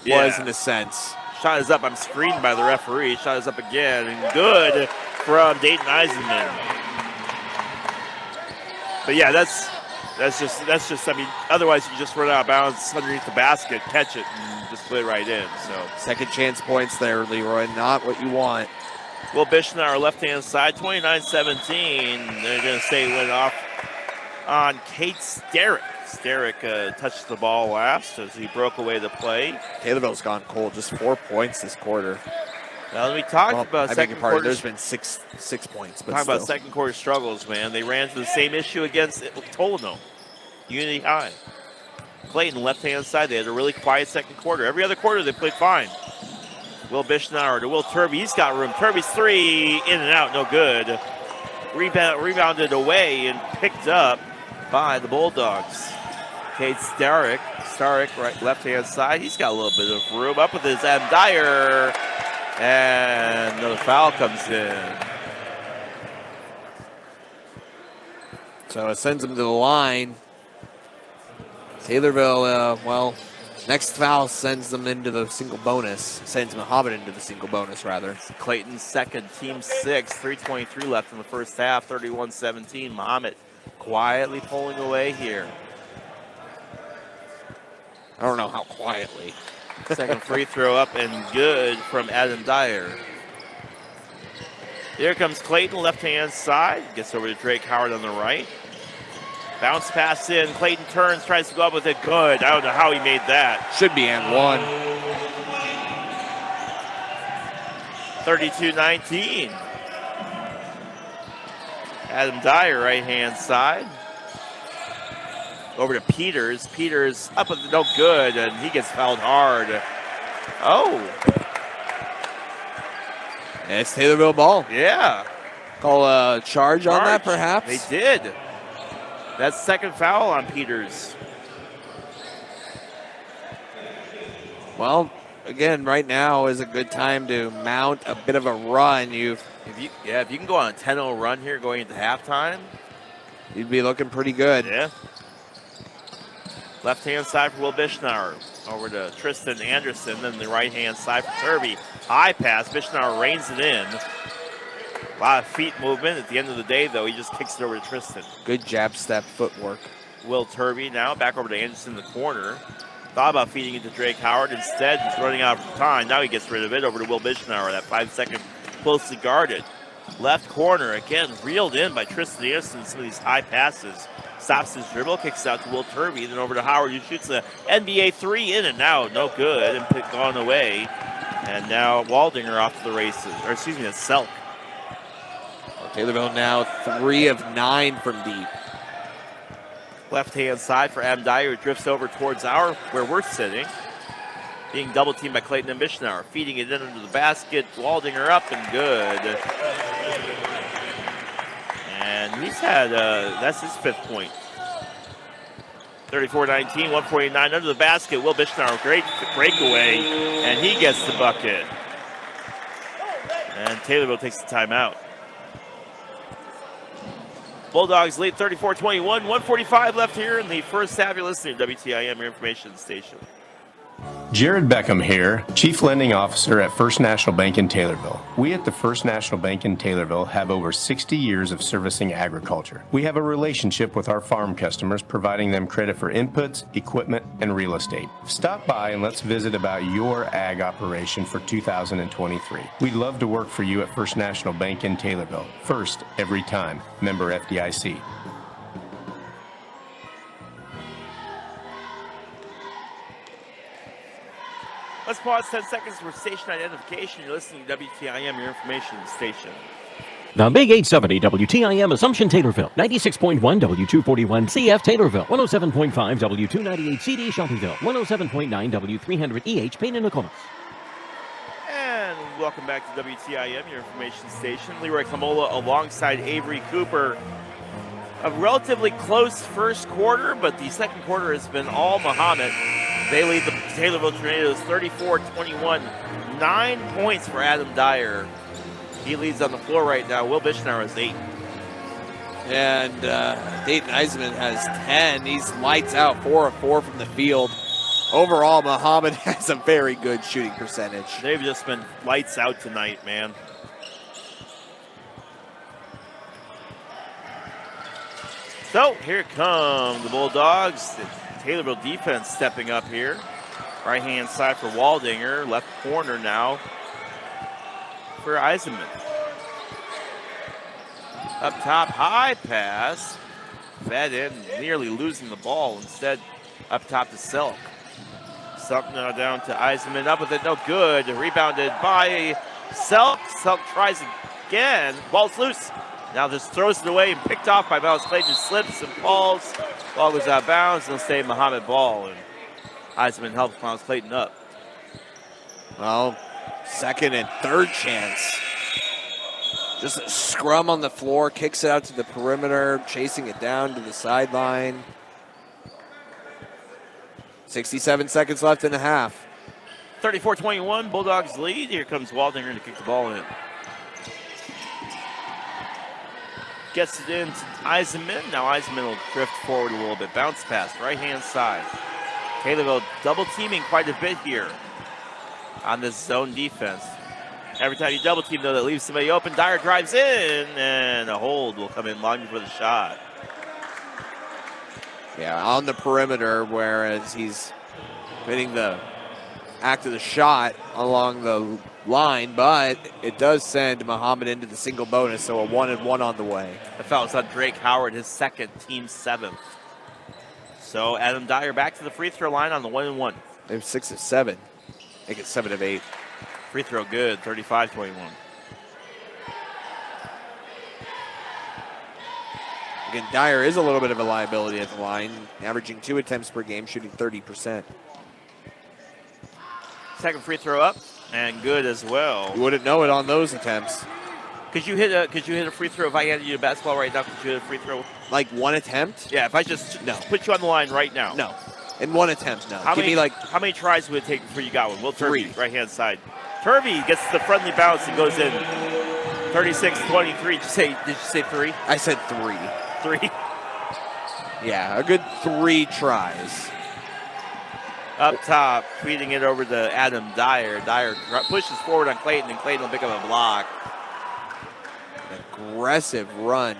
was in a sense. Shot is up. I'm screened by the referee. Shot is up again, and good from Dayton Eisenman. But yeah, that's just. I mean, otherwise you just run out of bounds underneath the basket, catch it, and just put it right in. So second chance points there, Leroy. Not what you want. Will Bishnauer, left-hand side, 29-17. They're going to say it went off on Kate Sterick. Sterick touched the ball last as he broke away the play. Taylorville's gone cold. Just 4 points this quarter. Now, we talked about second quarter. There's been six points. But talking about second quarter struggles, man. They ran into the same issue against Tolano, Unity High. Clayton, left-hand side. They had a really quiet second quarter. Every other quarter, they played fine. Will Bishnauer to Will Turby. He's got room. Turby's three, in and out, no good. Rebounded away and picked up by the Bulldogs. Kate Starrick, right, left-hand side. He's got a little bit of room. Up with his Adam Dyer. And another foul comes in. So it sends him to the line. Taylorville, next foul sends them into the single bonus. Sends Mahomet into the single bonus, rather. Clayton's second, team 6. 3:23 left in the first half. 31-17. Mahomet quietly pulling away here. I don't know how quietly. Second free throw up and good from Adam Dyer. Here comes Clayton, left-hand side. Gets over to Drake Howard on the right. Bounce pass in. Clayton turns, tries to go up with it. Good. I don't know how he made that. Should be and one. 32-19. Adam Dyer, right-hand side. Over to Peters. Peters up with no good, and he gets fouled hard. Oh. And it's Taylorville ball. Yeah. Call a charge on that, perhaps? They did. That's second foul on Peters. Well, again, right now is a good time to mount a bit of a run. If you can go on a 10-0 run here going into halftime, you'd be looking pretty good. Yeah. Left-hand side for Will Bischnauer. Over to Tristan Anderson. Then the right-hand side for Turvey. High pass. Bischnauer reins it in. A lot of feet movement. At the end of the day, though, he just kicks it over to Tristan. Good jab step footwork. Will Turvey now back over to Anderson in the corner. Thought about feeding it to Drake Howard. Instead, he's running out of time. Now he gets rid of it. Over to Will Bischnauer. That 5-second closely guarded. Left corner, again, reeled in by Tristan Anderson. Some of these high passes. Stops his dribble, kicks it out to Will Turvey. Then over to Howard, who shoots a NBA three in and out. No good. And gone away. And now Waldinger off to the races. Or excuse me, it's Selk. Taylorville now 3 of 9 from deep. Left-hand side for Adam Dyer, who drifts over towards where we're sitting. Being double-teamed by Clayton and Bischnauer. Feeding it in under the basket. Waldinger up and good. And he's had, that's his 5th point. 34-19, 149 under the basket. Will Bischnauer, great breakaway, and he gets the bucket. And Taylorville takes the timeout. Bulldogs lead 34-21, 145 left here in the first half. You're listening to WTIM, your information station. Jared Beckham here, Chief Lending Officer at First National Bank in Taylorville. We at the First National Bank in Taylorville have over 60 years of servicing agriculture. We have a relationship with our farm customers, providing them credit for inputs, equipment, and real estate. Stop by and let's visit about your ag operation for 2023. We'd love to work for you at First National Bank in Taylorville. First, every time. Member FDIC. Let's pause 10 seconds for station identification. You're listening to WTIM, your information station. The Big 870 WTIM Assumption Taylorville, 96.1 W241 CF Taylorville, 107.5 W298 CD Shelbyville, 107.9 W300 EH Payne and Nokomis. And welcome back to WTIM, your information station. Leroy Kamola alongside Avery Cooper. A relatively close first quarter, but the second quarter has been all Mahomet. They lead the Taylorville Tornadoes 34-21. 9 points for Adam Dyer. He leads on the floor right now. Will Bischnauer has 8. And Dayton Eisenman has 10. He's lights out, 4 of 4 from the field. Overall, Mahomet has a very good shooting percentage. They've just been lights out tonight, man. So here come the Bulldogs. The Taylorville defense stepping up here. Right-hand side for Waldinger. Left corner now for Eisenman. Up top, high pass. Fed in, nearly losing the ball. Instead, up top to Selk. Selk now down to Eisenman. Up with it, no good. Rebounded by Selk. Selk tries again. Ball's loose. Now just throws it away and picked off by Miles Clayton. Just slips and falls. Ball goes out of bounds. It'll stay Mahomet ball. And Eisenman helps Miles Clayton up. Well, second and third chance. Just a scrum on the floor. Kicks it out to the perimeter. Chasing it down to the sideline. 67 seconds left in the half. 34-21. Bulldogs lead. Here comes Waldinger to kick the ball in. Gets it in to Eisenman. Now Eisenman will drift forward a little bit. Bounce pass, right-hand side. Taylorville double teaming quite a bit here on this zone defense. Every time you double team, though, that leaves somebody open. Dyer drives in, and a hold will come in long before the shot. Yeah, on the perimeter, whereas he's hitting the act of the shot along the line, but it does send Mahomet into the single bonus, so a 1-and-1 on the way. The foul was on Drake Howard, his second, team 7th. So Adam Dyer back to the free throw line on the 1-and-1. They're 6 of 7. Make it 7 of 8. Free throw good, 35-21. Again, Dyer is a little bit of a liability at the line, averaging 2 attempts per game, shooting 30%. Second free throw up and good as well. You wouldn't know it on those attempts. Could you hit a free throw if I handed you a basketball right now? Could you hit a free throw? Like one attempt? Yeah, if I just put you on the line right now. No. In one attempt, no. How many tries would it take before you got one? Will Turvey, right-hand side. Turvey gets the friendly bounce and goes in. 36-23. Did you say 3? I said 3. 3? Yeah, a good 3 tries. Up top, feeding it over to Adam Dyer. Dyer pushes forward on Clayton, and Clayton will pick up a block. Aggressive run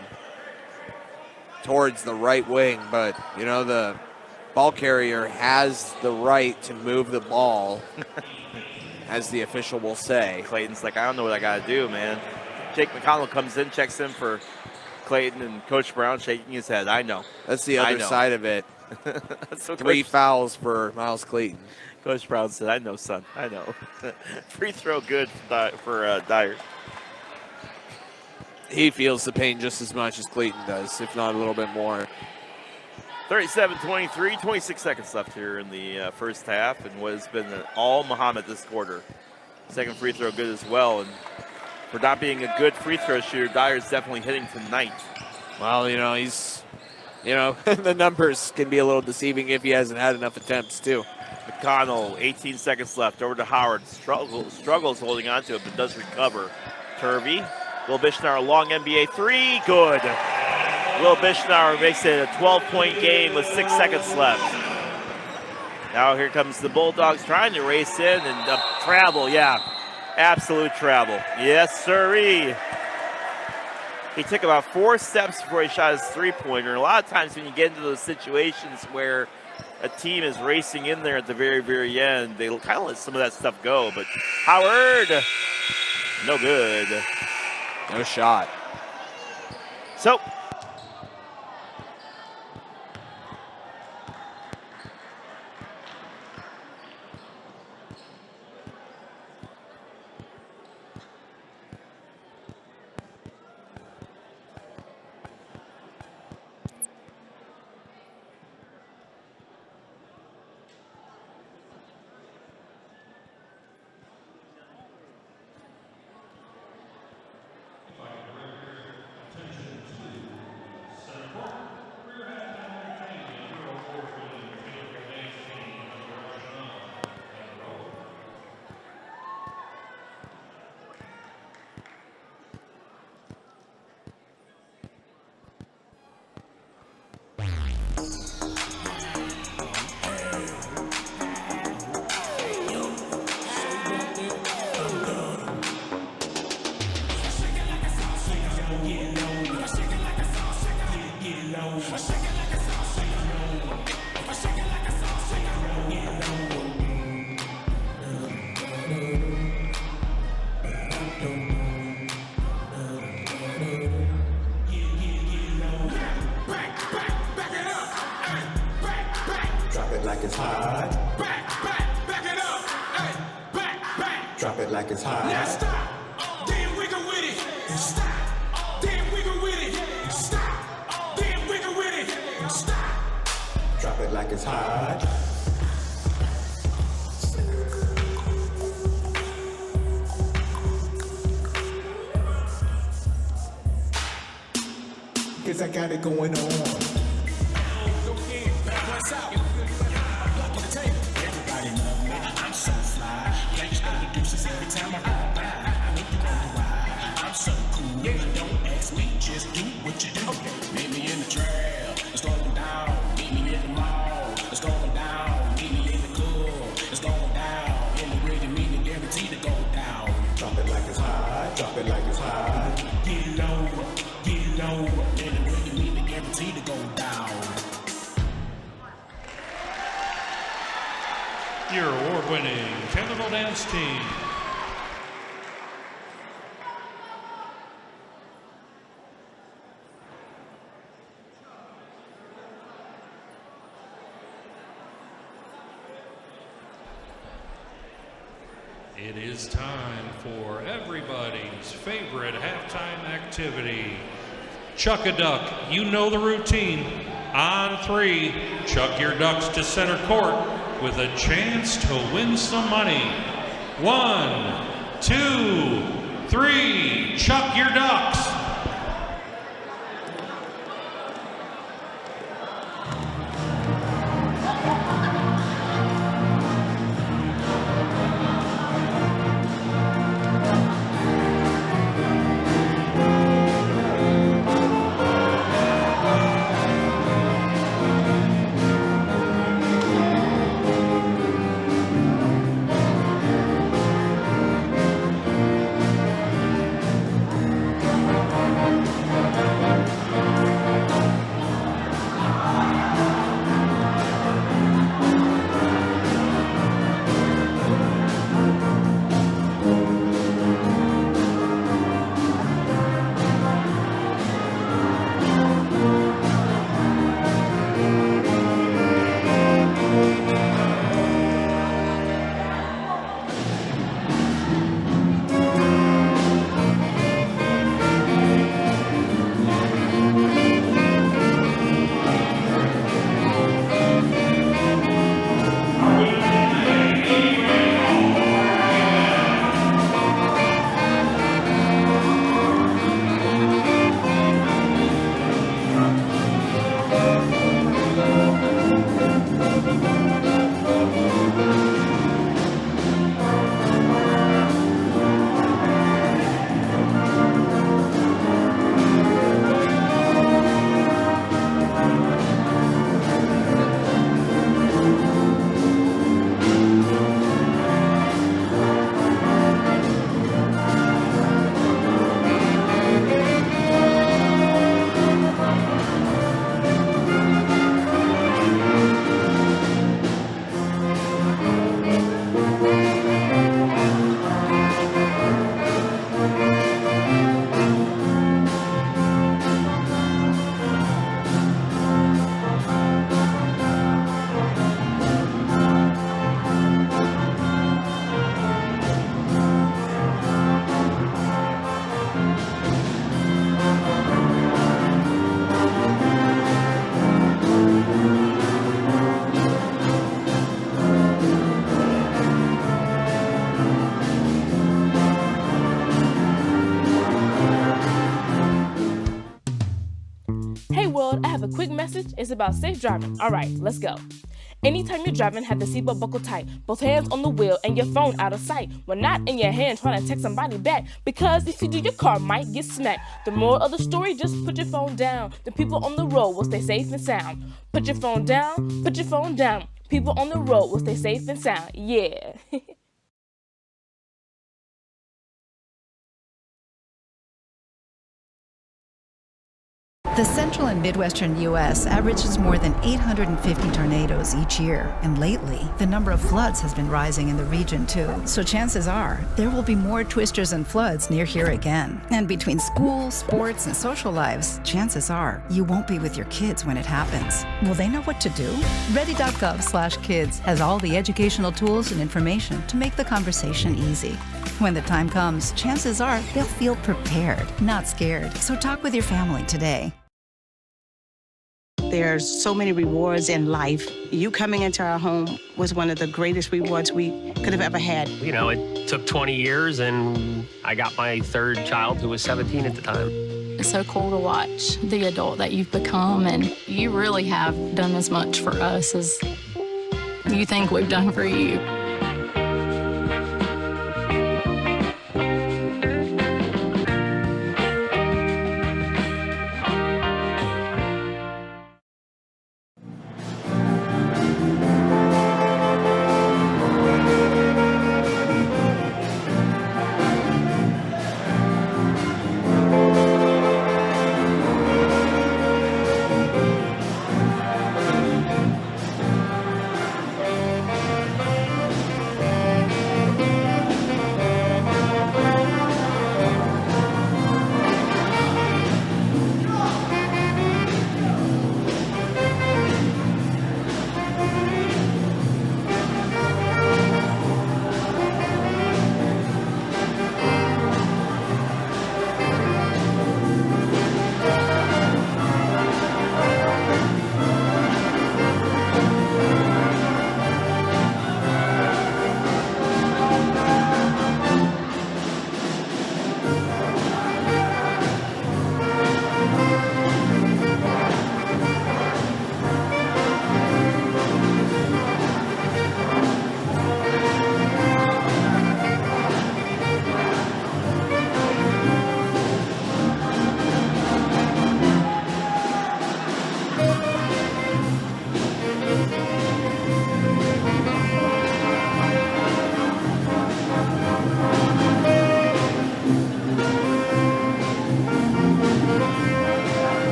towards the right wing, but, you know, the ball carrier has the right to move the ball, as the official will say. Clayton's like, I don't know what I got to do, man. Jake McConnell comes in, checks in for Clayton, and Coach Brown shaking his head. I know. That's the other side of it. That's so 3 fouls for Miles Clayton. Coach Brown said, I know, son. I know. Free throw good for Dyer. He feels the pain just as much as Clayton does, if not a little bit more. 37-23, 26 seconds left here in the first half, and what has been all Mahomet this quarter. Second free throw good as well, and for not being a good free throw shooter, Dyer's definitely hitting tonight. Well, you know, the numbers can be a little deceiving if he hasn't had enough attempts, too. McConnell, 18 seconds left, over to Howard. Struggles holding on to it, but does recover. Turvey, Will Bishnauer, long NBA 3, good. Will Bishnauer makes it a 12-point game with 6 seconds left. Now here comes the Bulldogs trying to race in, and travel, yeah. Absolute travel. Yes, sirree. He took about 4 steps before he shot his three-pointer. And a lot of times when you get into those situations where a team is racing in there at the very, very end, they kind of let some of that stuff go. But Howard, no good. No shot. So, I got it going on. Everybody love me. I'm so fly. Gangsta producers every time I ride by. I know you wonder why. I'm so cool. Don't ask me, just do what you do. Meet me in the trail. It's going down. Meet me in the mall. It's going down. Meet me in the club. It's going down. Anywhere to meet me, guaranteed to go down. Drop it like it's hot. Drop it like it's hot. Get low. Get low. To go down. Your award-winning Taylorville dance team. It is time for everybody's favorite halftime activity. Chuck a duck. You know the routine. On 3, chuck your ducks to center court with a chance to win some money. 1, 2, 3, chuck your ducks. I have a quick message. It's about safe driving. All right, let's go. Anytime you're driving, have the seatbelt buckled tight. Both hands on the wheel and your phone out of sight. When not in your hand trying to text somebody back. Because if you do, your car might get smacked. The moral of the story, just put your phone down. The people on the road will stay safe and sound. Put your phone down, put your phone down. People on the road will stay safe and sound. Yeah. The central and midwestern U.S. averages more than 850 tornadoes each year, and lately, the number of floods has been rising in the region too. So chances are, there will be more twisters and floods near here again. And between school, sports, and social lives, chances are, you won't be with your kids when it happens. Will they know what to do? Ready.gov/kids has all the educational tools and information to make the conversation easy. When the time comes, chances are they'll feel prepared, not scared. So talk with your family today. There's so many rewards in life. You coming into our home was one of the greatest rewards we could have ever had. You know, it took 20 years, and I got my third child, who was 17 at the time. It's so cool to watch the adult that you've become, and you really have done as much for us as you think we've done for you.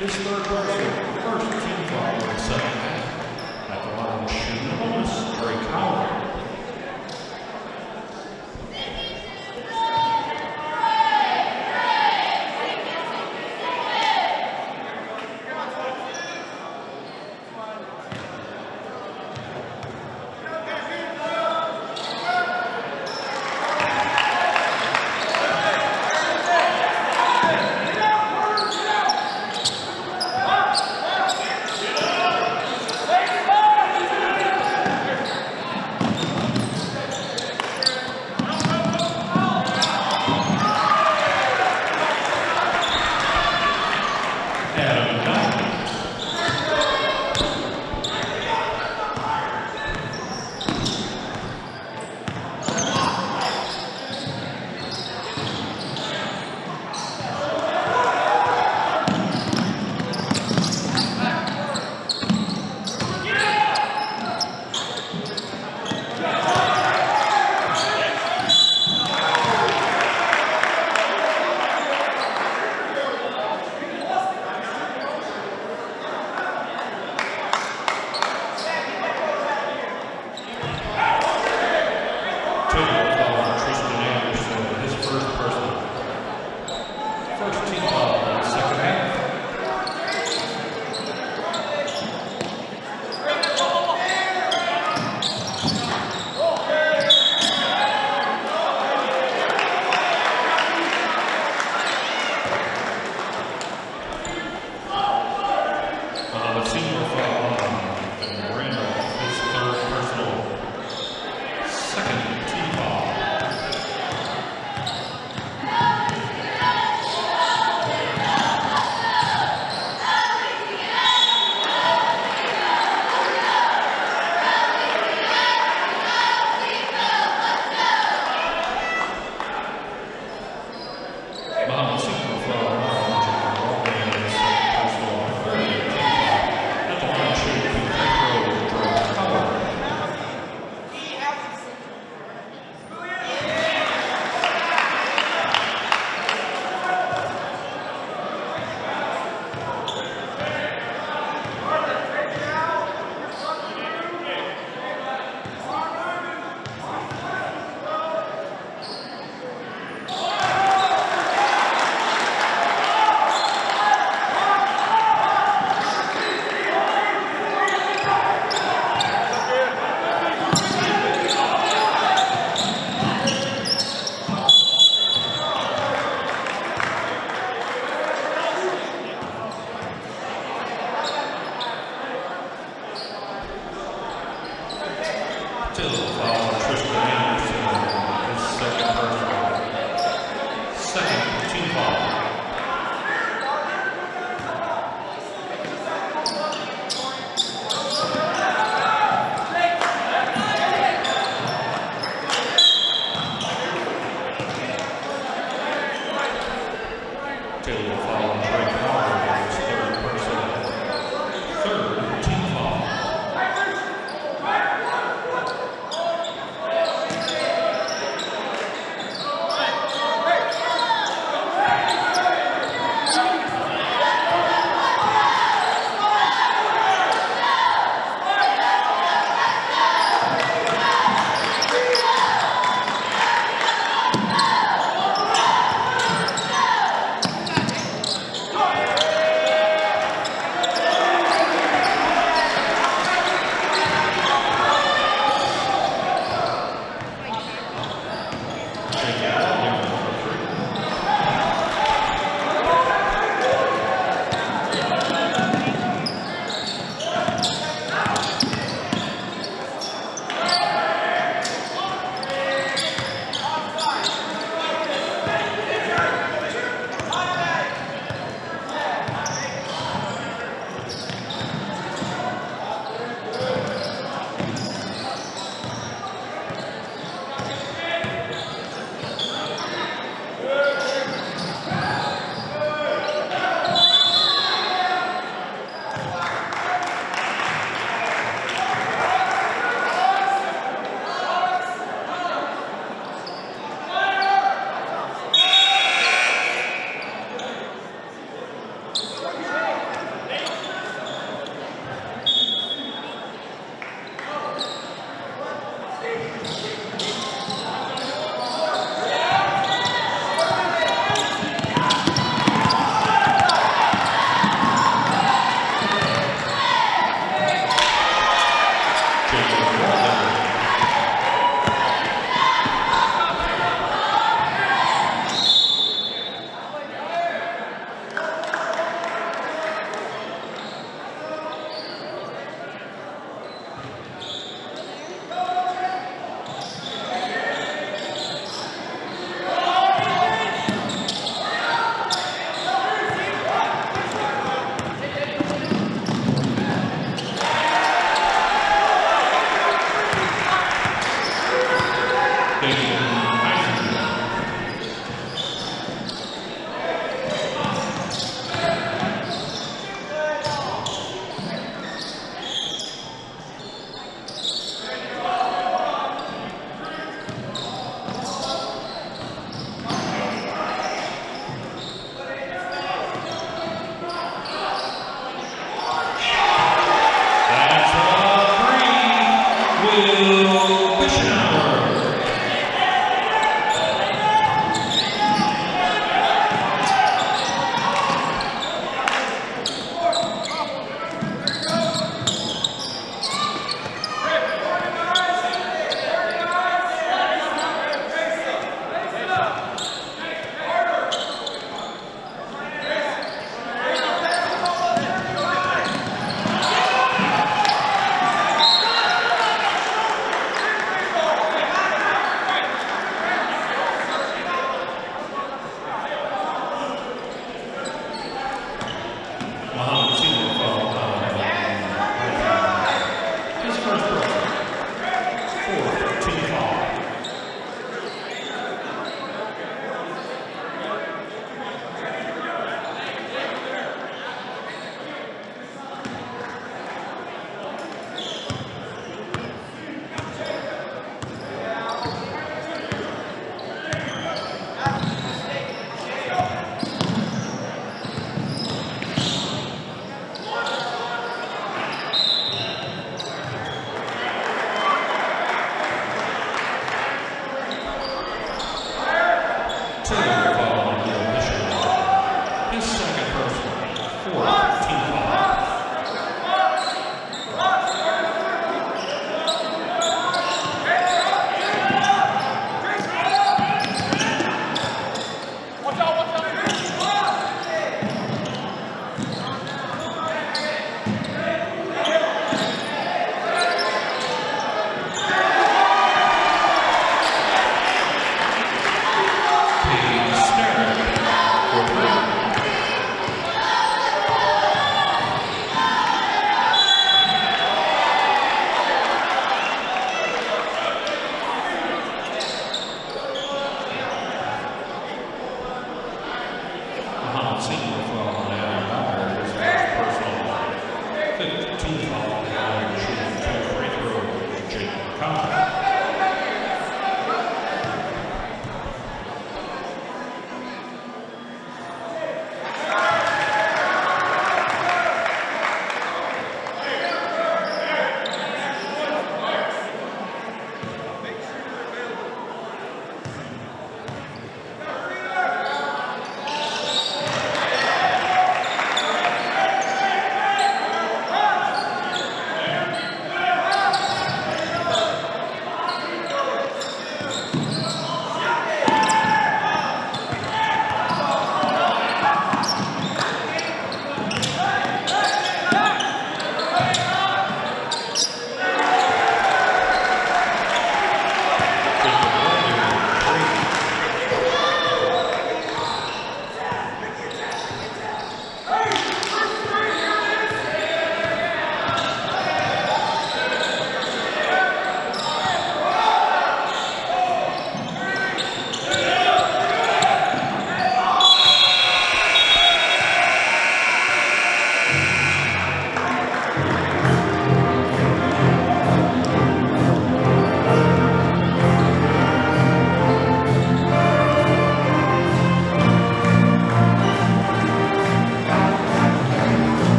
His third person, first team foul in the second half. At the line, shooting the bonus, Drake Howard. Adam Dykes.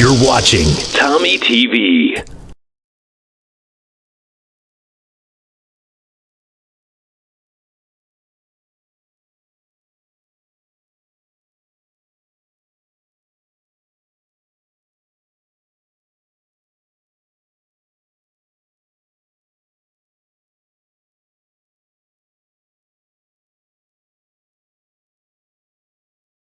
You're watching Tommy TV.